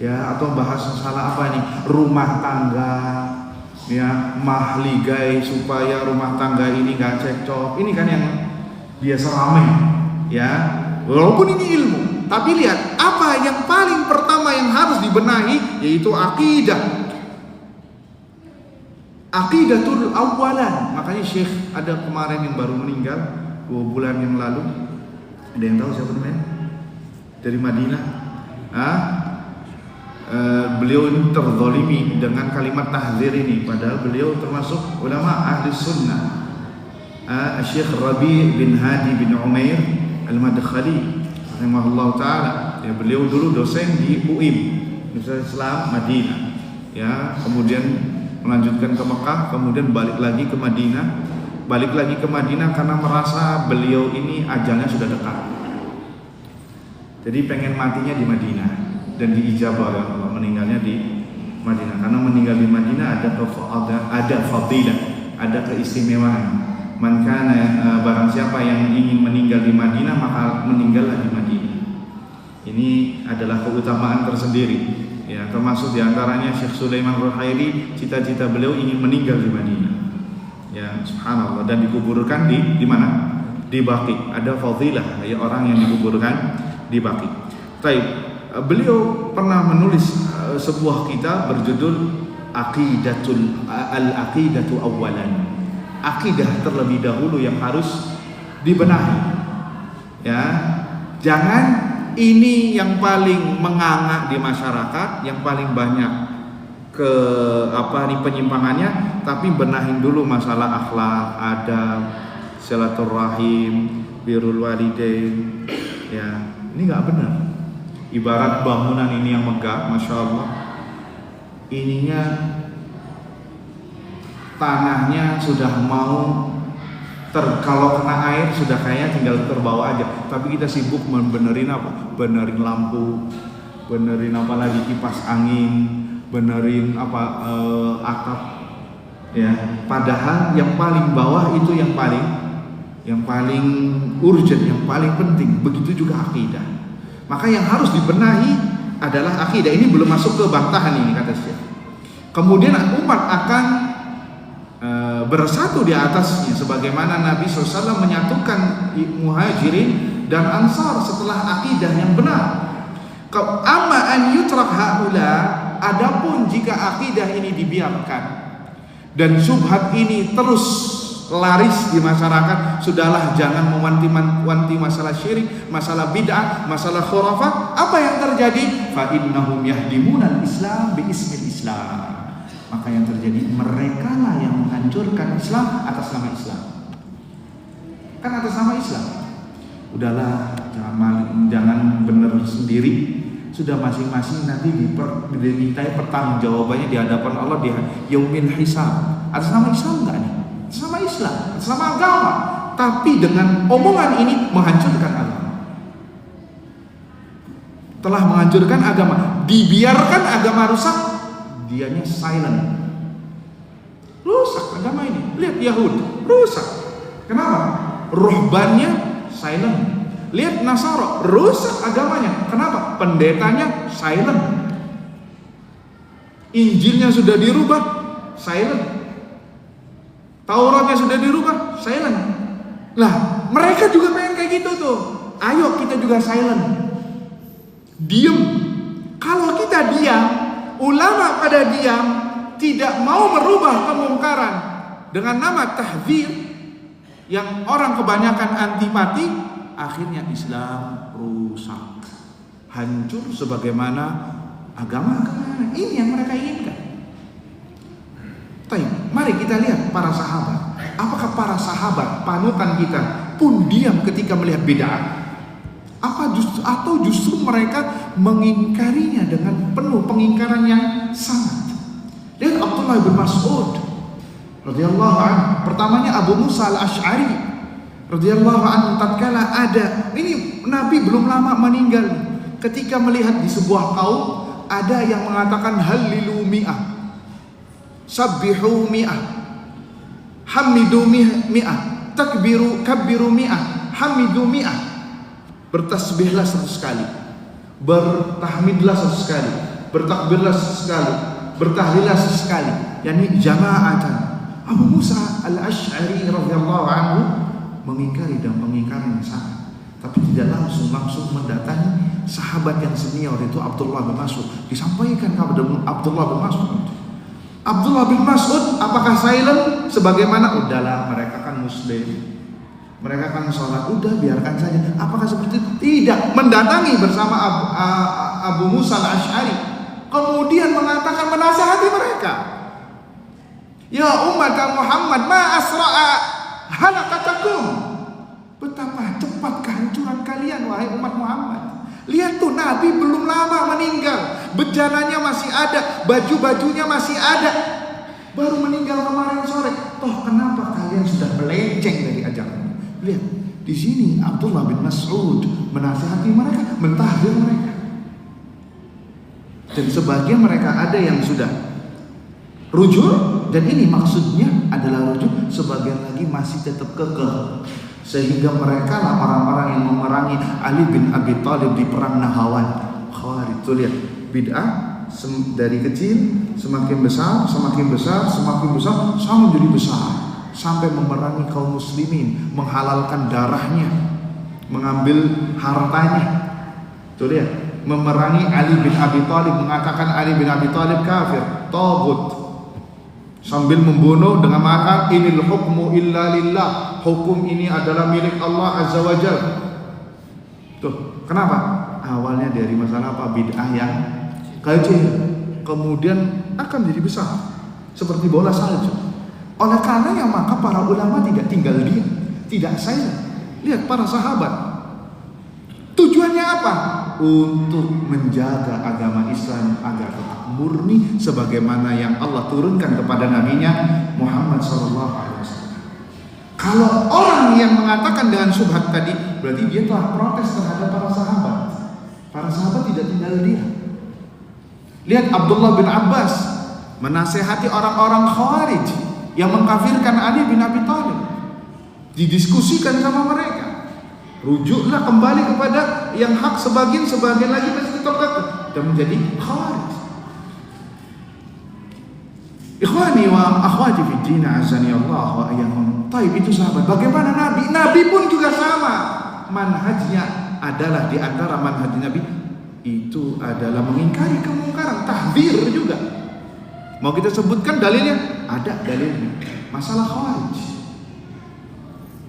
ya, atau bahas masalah apa nih, rumah tangga, ya, mahligai supaya rumah tangga ini gak cekcok. Ini kan yang biasa ramai, ya, walaupun ini ilmu. Tapi lihat, apa yang paling pertama yang harus dibenahi, yaitu akidah. Aqidatul awalan. Makanya Syekh ada kemarin yang baru meninggal 2 bulan yang lalu. Ada yang tahu siapa namanya? Dari Madinah. Beliau ini terzalimi dengan kalimat tahzir ini, padahal beliau termasuk ulama ahli sunnah. Syekh Rabi' bin Hadi bin Umair Al-Madkhali rahimahullah ta'ala. Ya, beliau dulu dosen di UIM, Universitas Islam Madinah. Ya, kemudian melanjutkan ke Mekah, kemudian balik lagi ke Madinah. Balik lagi ke Madinah karena merasa beliau ini ajalnya sudah dekat. Jadi pengen matinya di Madinah dan diijabah oleh Allah, meninggalnya di Madinah. Karena meninggal di Madinah ada fadilah, ada keistimewaan. Man kana, barang siapa yang ingin meninggal di Madinah maka meninggallah di Madinah. Ini adalah keutamaan tersendiri. Ya, termasuk diantaranya Syekh Sulaiman Ruhaili, cita-cita beliau ingin meninggal di Madinah. Ya, subhanallah, dan dikuburkan di mana? Di Baqi. Ada fadilah ya orang yang dikuburkan di Baqi. Baik, beliau pernah menulis sebuah kitab berjudul Al-Aqidatu Awalan. Akidah terlebih dahulu yang harus dibenahi. Ya, jangan ini yang paling menganga di masyarakat, yang paling banyak penyimpangannya, tapi benahin dulu masalah akhlak, adab, silaturahim, birrul walidain. Ya, ini nggak benar. Ibarat bangunan ini yang megah, masya Allah, ininya tanahnya sudah mau kalau kena air sudah kayaknya tinggal terbawa aja, tapi kita sibuk benerin apa? Benerin lampu, benerin apa lagi, kipas angin, benerin atap. Ya, padahal yang paling bawah itu yang paling urgent, yang paling penting. Begitu juga akidah. Maka yang harus dibenahi adalah akidah. Ini belum masuk ke bantahan ini, kata Syekh. Kemudian umat akan bersatu di atasnya, sebagaimana Nabi SAW menyatukan muhajirin dan ansar setelah akidah yang benar. Amma an yutrak haula, adapun jika akidah ini dibiarkan dan syubhat ini terus laris di masyarakat, sudahlah jangan mewanti-wanti masalah syirik, masalah bid'ah, masalah khurafat. Apa yang terjadi? Fa innahum yahdimunal Islam bi ismil Islam. Maka yang terjadi, mereka lah yang menghancurkan Islam atas nama Islam. Kan atas nama Islam. Udahlah, jangan benar sendiri. Sudah masing-masing nanti dimintai pertanggungjawabannya di hadapan Allah di yaumil hisab. Atas nama Islam enggak nih? Atas nama Islam, atas nama agama. Tapi dengan omongan ini menghancurkan agama. Telah menghancurkan agama, dibiarkan agama rusak, dianya silent. Rusak agama ini. Lihat Yahud, rusak. Kenapa? Ruhbannya silent. Lihat Nasara, rusak agamanya. Kenapa? Pendetanya silent. Injilnya sudah dirubah, silent. Tauratnya sudah dirubah, silent. Lah, mereka juga pengen kayak gitu tuh. Ayo kita juga silent. Diem. Kalau kita diam, ulama pada diam, tidak mau merubah kemungkaran dengan nama tahdzir yang orang kebanyakan antipati, akhirnya Islam rusak, hancur sebagaimana agama-agama ini yang mereka inginkan. Mari kita lihat para sahabat. Apakah para sahabat panutan kita pun diam ketika melihat bid'ah? Atau justru mereka mengingkarinya dengan penuh pengingkaran yang sangat. Lihat Abdullah bin Mas'ud radhiyallahu anhu. Pertamanya Abu Musa al-Asy'ari radhiyallahu anhu, tatkala ada, ini Nabi belum lama meninggal, ketika melihat di sebuah kaum ada yang mengatakan halilu mi'ah, sabbihu mi'ah, hamidu mi'ah, kabbiru mi'ah, hamidu mi'ah. Bertasbihlah 100 kali, bertahmidlah 100 kali, bertakbirlah 100 kali, bertahlillah 100 kali. Yani jama'atan. Abu Musa al-Asy'ari radhiyallahu anhu mengingkari dan mengingkari yang sama, tapi tidak langsung mendatangi sahabat yang senior itu Abdullah bin Mas'ud. Disampaikan kepada Abdullah bin Mas'ud, Abdullah bin Mas'ud apakah silent? Sebagaimana, udahlah mereka kan muslim, mereka kan sholat, udah biarkan saja. Apakah seperti itu? Tidak. Mendatangi bersama Abu Musa al-Asy'ari, kemudian mengatakan, menasihati mereka, ya umat Muhammad, ma asra'a halakatakum, betapa cepat kehancuran kalian wahai umat Muhammad. Lihat tuh, Nabi belum lama meninggal, bejananya masih ada, baju-bajunya masih ada, baru meninggal kemarin sore. Toh kenapa kalian sudah melenceng dari ajaran? Lihat, di sini Abdullah bin Mas'ud menasihati mereka, mentahdir mereka. Dan sebagian mereka ada yang sudah rujuk, dan ini maksudnya adalah rujuk, sebagian lagi masih tetap kekeh. Sehingga mereka lah orang-orang yang memerangi Ali bin Abi Thalib di perang Nahawan. Khawarij, tuh lihat, bid'ah dari kecil semakin besar, semakin besar, semakin besar, sampai menjadi besar, sampai memerangi kaum muslimin, menghalalkan darahnya, mengambil hartanya. Tuh lihat, memerangi Ali bin Abi Thalib, mengatakan Ali bin Abi Thalib kafir, taghut, sambil membunuh dengan mengatakan inil hukmu illa lillah, hukum ini adalah milik Allah Azza wa Jalla. Tuh, kenapa? Awalnya dari masalah apa? Bid'ah yang kecil, kemudian akan jadi besar seperti bola salju. Oleh karenanya maka para ulama tidak tinggal diam, tidak silent. Lihat para sahabat, tujuannya apa? Untuk menjaga agama Islam agar tetap murni sebagaimana yang Allah turunkan kepada nabinya Muhammad SAW. Kalau orang yang mengatakan dengan syubhat tadi, berarti dia telah protes terhadap para sahabat. Para sahabat tidak tinggal diam. Lihat Abdullah bin Abbas menasehati orang-orang Khawarij yang mengkafirkan Ali bin Abi Thalib. Didiskusikan sama mereka. Rujuklah kembali kepada yang hak, sebagian lagi masih tetap kekeh dan menjadi Khawarij. Ikhwani wa akhwati fi din, azani Allah wa iyyakum. Taib, itu sahabat. Bagaimana Nabi? Nabi pun juga sama. Manhajnya adalah, di antara manhaj Nabi itu adalah mengingkari kemungkaran, tahdzir juga. Mau kita sebutkan dalilnya? Ada dalilnya. Masalah Khawarij.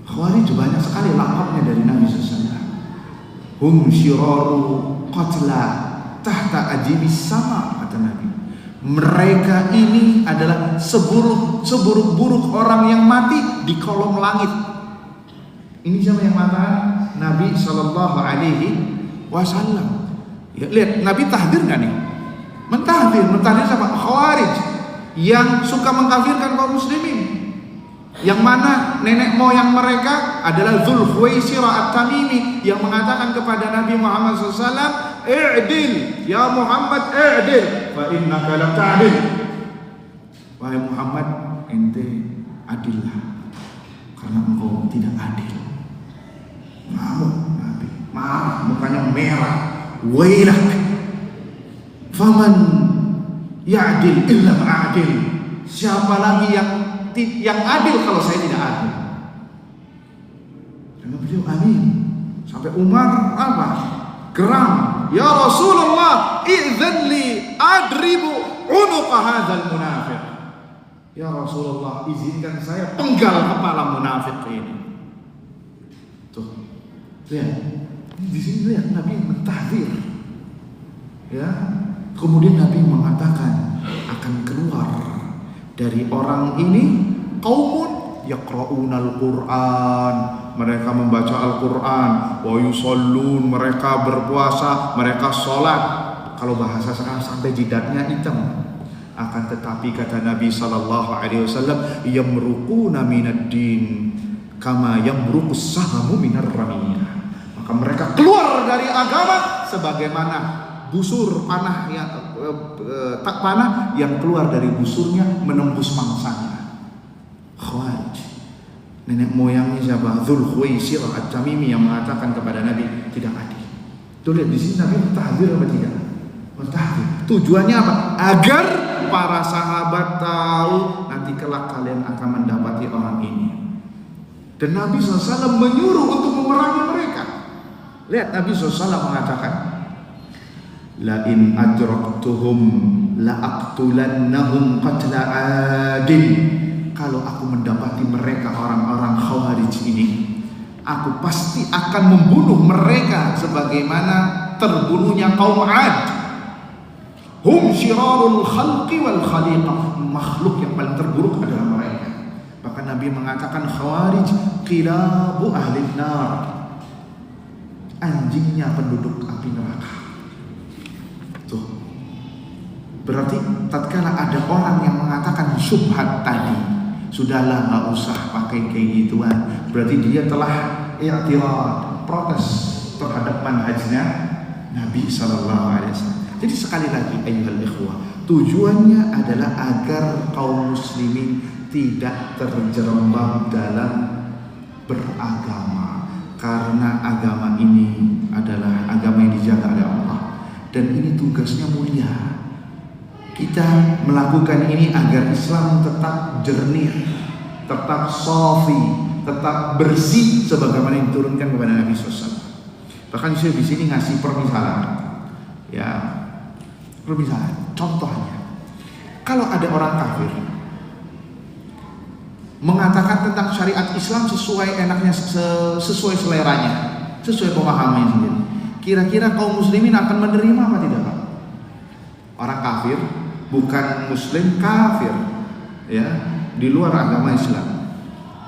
Khawarij banyak sekali lakabnya dari Nabi SAW. Hum syiraru qatla tahta ajibis sama, kata Nabi. Mereka ini adalah seburuk-buruk orang yang mati di kolong langit. Ini siapa yang mengatakan? Nabi Sallallahu Alaihi Wasallam. Ya, lihat, Nabi tahdir nggak nih? Mentahdir siapa? Khawarij yang suka mengkafirkan kaum muslimin. Yang mana nenek moyang mereka adalah Dzul Khuwaisirah At-Tamimi yang mengatakan kepada Nabi Muhammad SAW, "I'dil ya Muhammad, i'dil fa innaka lam ta'dil." Wahai Muhammad, ente adillah karena engkau tidak adil. Ngamuk Nabi, marah, mukanya merah. Wailak, faman ya'dil illa ma'adil. Siapa lagi yang adil kalau saya tidak adil? Dan beliau amin. Sampai Umar apa? Geram, ya Rasulullah, idzan li adribu unuqa hadzal munafiq. Ya Rasulullah, izinkan saya penggal kepala munafik ini. Tuh, lihat. Di sini lihat Nabi mentahdzir. Ya, kemudian Nabi mengatakan akan keluar dari orang ini qaumun yaqra'unal Qur'an, mereka membaca Al-Qur'an, wa yusallun, mereka berpuasa, mereka sholat. Kalau bahasa sekarang sampai jidatnya hitam. Akan tetapi kata Nabi sallallahu alaihi wasallam, yamruquna minad din kama yamruqus sahamu minar ramiyah. Maka mereka keluar dari agama sebagaimana busur panah yang tak panah yang keluar dari busurnya menembus mangsanya. Khawarij. Nenek moyangnya siapa? Dzul Khuwaisirah At-Tamimi yang mengatakan kepada Nabi tidak adil. Tuh lihat di sini Nabi mentahdzir apa tidak? Mentahdzir. Tujuannya apa? Agar para sahabat tahu nanti kelak kalian akan mendapati orang ini. Dan Nabi SAW menyuruh untuk memerangi mereka. Lihat Nabi SAW mengatakan, la in adraktuhum la aqtulannahum qatla adin. Kalau aku mendapati mereka orang-orang Khawarij ini, aku pasti akan membunuh mereka sebagaimana terbunuhnya kaum Ad. Hum syirarul khalqi wal khaliqah, makhluk yang paling terburuk adalah mereka. Bahkan Nabi mengatakan Khawarij qilabu ahli nar, anjingnya penduduk api neraka. Tuh. Berarti tatkala ada orang yang mengatakan syubhat tadi, sudahlah nggak usah pakai kayak gituan, berarti dia telah i'tirad, protes terhadap manhajnya Nabi sallallahu alaihi wasallam. Jadi sekali lagi ayyuhal ikhwah, tujuannya adalah agar kaum muslimin tidak terjerembab dalam beragama, karena agama ini adalah agama yang dijaga oleh Allah dan ini tugasnya mulia. Kita melakukan ini agar Islam tetap jernih, tetap safi, tetap bersih sebagaimana yang diturunkan kepada Nabi SAW. Bahkan saya di sini ngasih permisalan, ya, permisalan. Contohnya, kalau ada orang kafir mengatakan tentang syariat Islam sesuai enaknya, sesuai seleranya, sesuai pemahamannya sendiri, kira-kira kaum muslimin akan menerima apa tidak, Pak? Orang kafir, bukan muslim, kafir, ya, di luar agama Islam,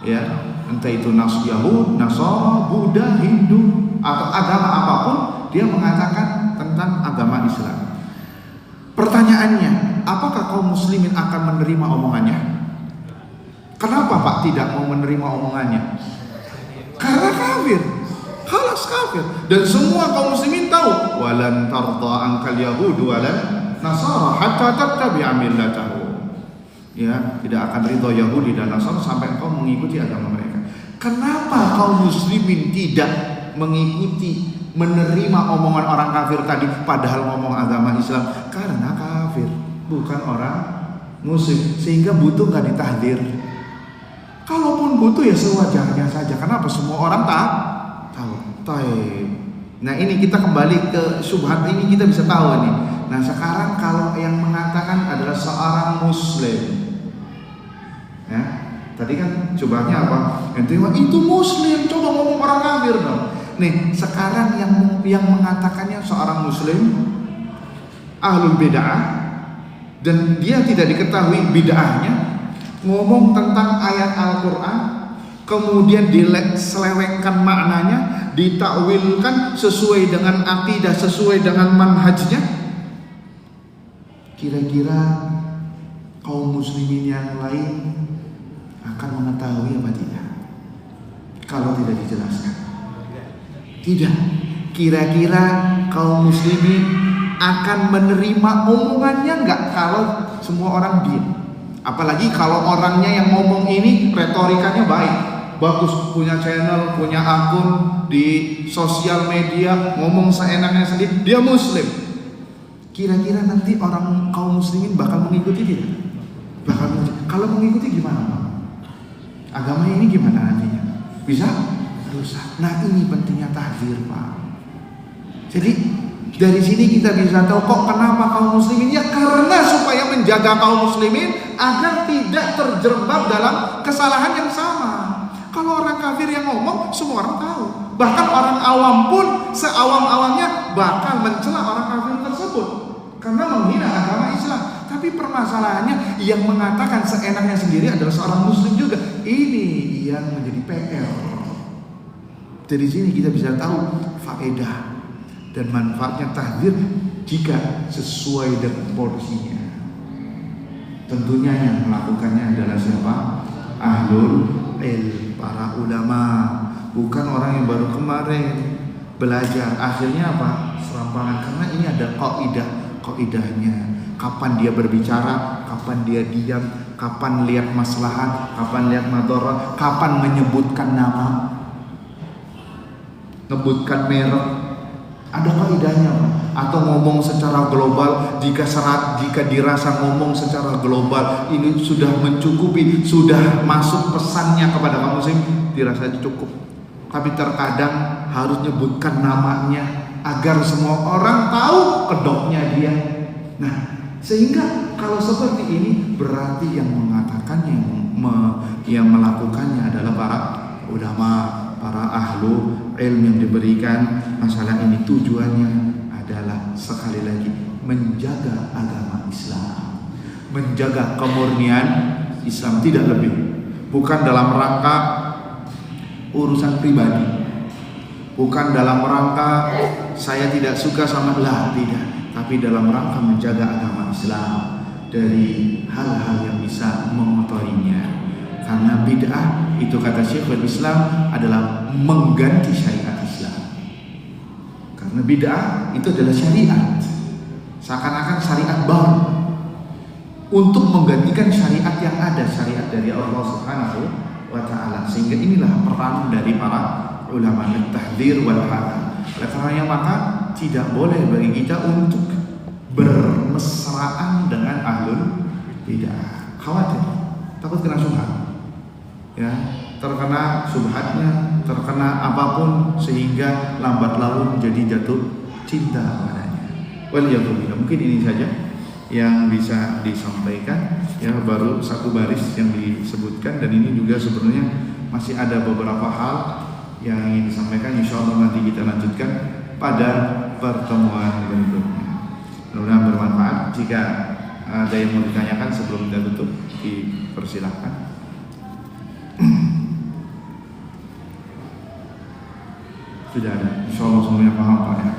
ya, entah itu Yahud, Nasara, Buddha, Hindu, atau agama apapun, dia mengatakan tentang agama Islam. Pertanyaannya, apakah kaum muslimin akan menerima omongannya? Kenapa Pak tidak mau menerima omongannya? Karena kafir, khalas kafir. Dan semua kaum muslimin tahu, walan tarda ankal yahud walan nasara hatta tattabi'a millatahu. Ya, tidak akan ridho Yahudi dan Nasara sampai engkau mengikuti agama mereka. Kenapa kaum muslimin tidak mengikuti, menerima omongan orang kafir tadi padahal ngomong agama Islam? Karena kafir, bukan orang muslim, sehingga butuh nggak ditahdir. Kalaupun butuh ya sewajarnya saja. Kenapa semua orang tahu? Nah ini kita kembali ke syubhat ini, kita bisa tahu nih. Nah sekarang kalau yang mengatakan adalah seorang muslim, ya, tadi kan syubhatnya apa? Itu muslim, coba ngomong orang kafir dong. Nih sekarang yang mengatakannya seorang muslim, ahlul bid'ah, dan dia tidak diketahui bid'ahnya, ngomong tentang ayat Al-Quran, kemudian diselewengkan maknanya, ditakwilkan sesuai dengan akidah, sesuai dengan manhajnya. Kira-kira kaum muslimin yang lain akan mengetahui apa tidak kalau tidak dijelaskan? Tidak. Kira-kira kaum muslimin akan menerima omongannya enggak kalau semua orang diam? Apalagi kalau orangnya yang ngomong ini retorikanya baik, bagus, punya channel, punya akun di sosial media, ngomong seenaknya sendiri, dia muslim. Kira-kira nanti orang kaum muslimin bakal mengikuti tidak? Bakal mengikuti. Kalau mengikuti gimana Pak? Agamanya ini gimana nantinya? Bisa rusak. Nah ini pentingnya tahdzir Pak. Jadi dari sini kita bisa tahu kok kenapa kaum muslimin, ya karena supaya menjaga kaum muslimin agar tidak terjerembab dalam kesalahan yang sama. Kalau orang kafir yang ngomong semua orang tahu, bahkan orang awam pun seawam-awamnya bakal mencela orang kafir tersebut karena menghina agama Islam. Tapi permasalahannya yang mengatakan seenaknya sendiri adalah seorang muslim juga. Ini yang menjadi PR. Dari sini kita bisa tahu faedah dan manfaatnya tahdzir jika sesuai dengan porsinya. Tentunya yang melakukannya adalah siapa? Ahlul ilm, para ulama, bukan orang yang baru kemarin belajar. Akhirnya apa? Serampangan. Karena ini ada kaidahnya. Kapan dia berbicara, kapan dia diam, kapan lihat maslahat, kapan lihat madharat, kapan menyebutkan nama, menyebutkan merek. Ada kaidahnya, atau ngomong secara global. Jika dirasa ngomong secara global ini sudah mencukupi, sudah masuk pesannya kepada kaum muslim, dirasa cukup. Tapi terkadang harus nyebutkan namanya, agar semua orang tahu kedoknya dia. Nah, sehingga kalau seperti ini berarti yang mengatakannya, yang melakukannya adalah para ulama, para ahlu ilmu yang diberikan masalah ini. Tujuannya adalah sekali lagi menjaga agama Islam, menjaga kemurnian Islam, tidak lebih. Bukan dalam rangka urusan pribadi, bukan dalam rangka saya tidak suka sama tidak, tapi dalam rangka menjaga agama Islam dari hal-hal yang bisa mengotorinya. Karena bid'ah itu kata Syekhul Islam adalah mengganti syariat Islam. Karena bid'ah itu adalah syariat, seakan-akan syariat baru untuk menggantikan syariat yang ada, syariat dari Allah Subhanahu wa ta'ala. Sehingga inilah peran dari para ulama, at-tahdhir wal hadar. Oleh karenanya maka tidak boleh bagi kita untuk bermesraan dengan ahlul bid'ah. Khawatir, takut kena syubhat, ya, terkena syubhatnya, terkena apapun, sehingga lambat laun jadi jatuh cinta padanya. Waliyadzubillah. Mungkin ini saja yang bisa disampaikan, ya, baru satu baris yang disebutkan, dan ini juga sebenarnya masih ada beberapa hal yang ingin disampaikan. Insyaallah nanti kita lanjutkan pada pertemuan berikutnya. Mudah-mudahan bermanfaat. Jika ada yang mau ditanyakan sebelum kita tutup, dipersilahkan. Sudah ada. Insyaallah semuanya paham Pak ya.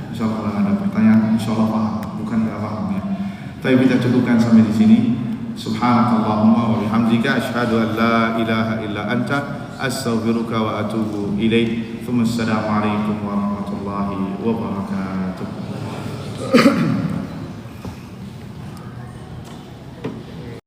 Insyaallah kalau ada pertanyaan, insyaallah paham, bukan nggak paham ya. Tapi kita cukupkan sampai di sini. Subhanakallahumma wa bihamdika asyhadu an la ilaha illa anta astaghfiruka wa atubu ilaik. Assalamualaikum warahmatullahi wabarakatuh.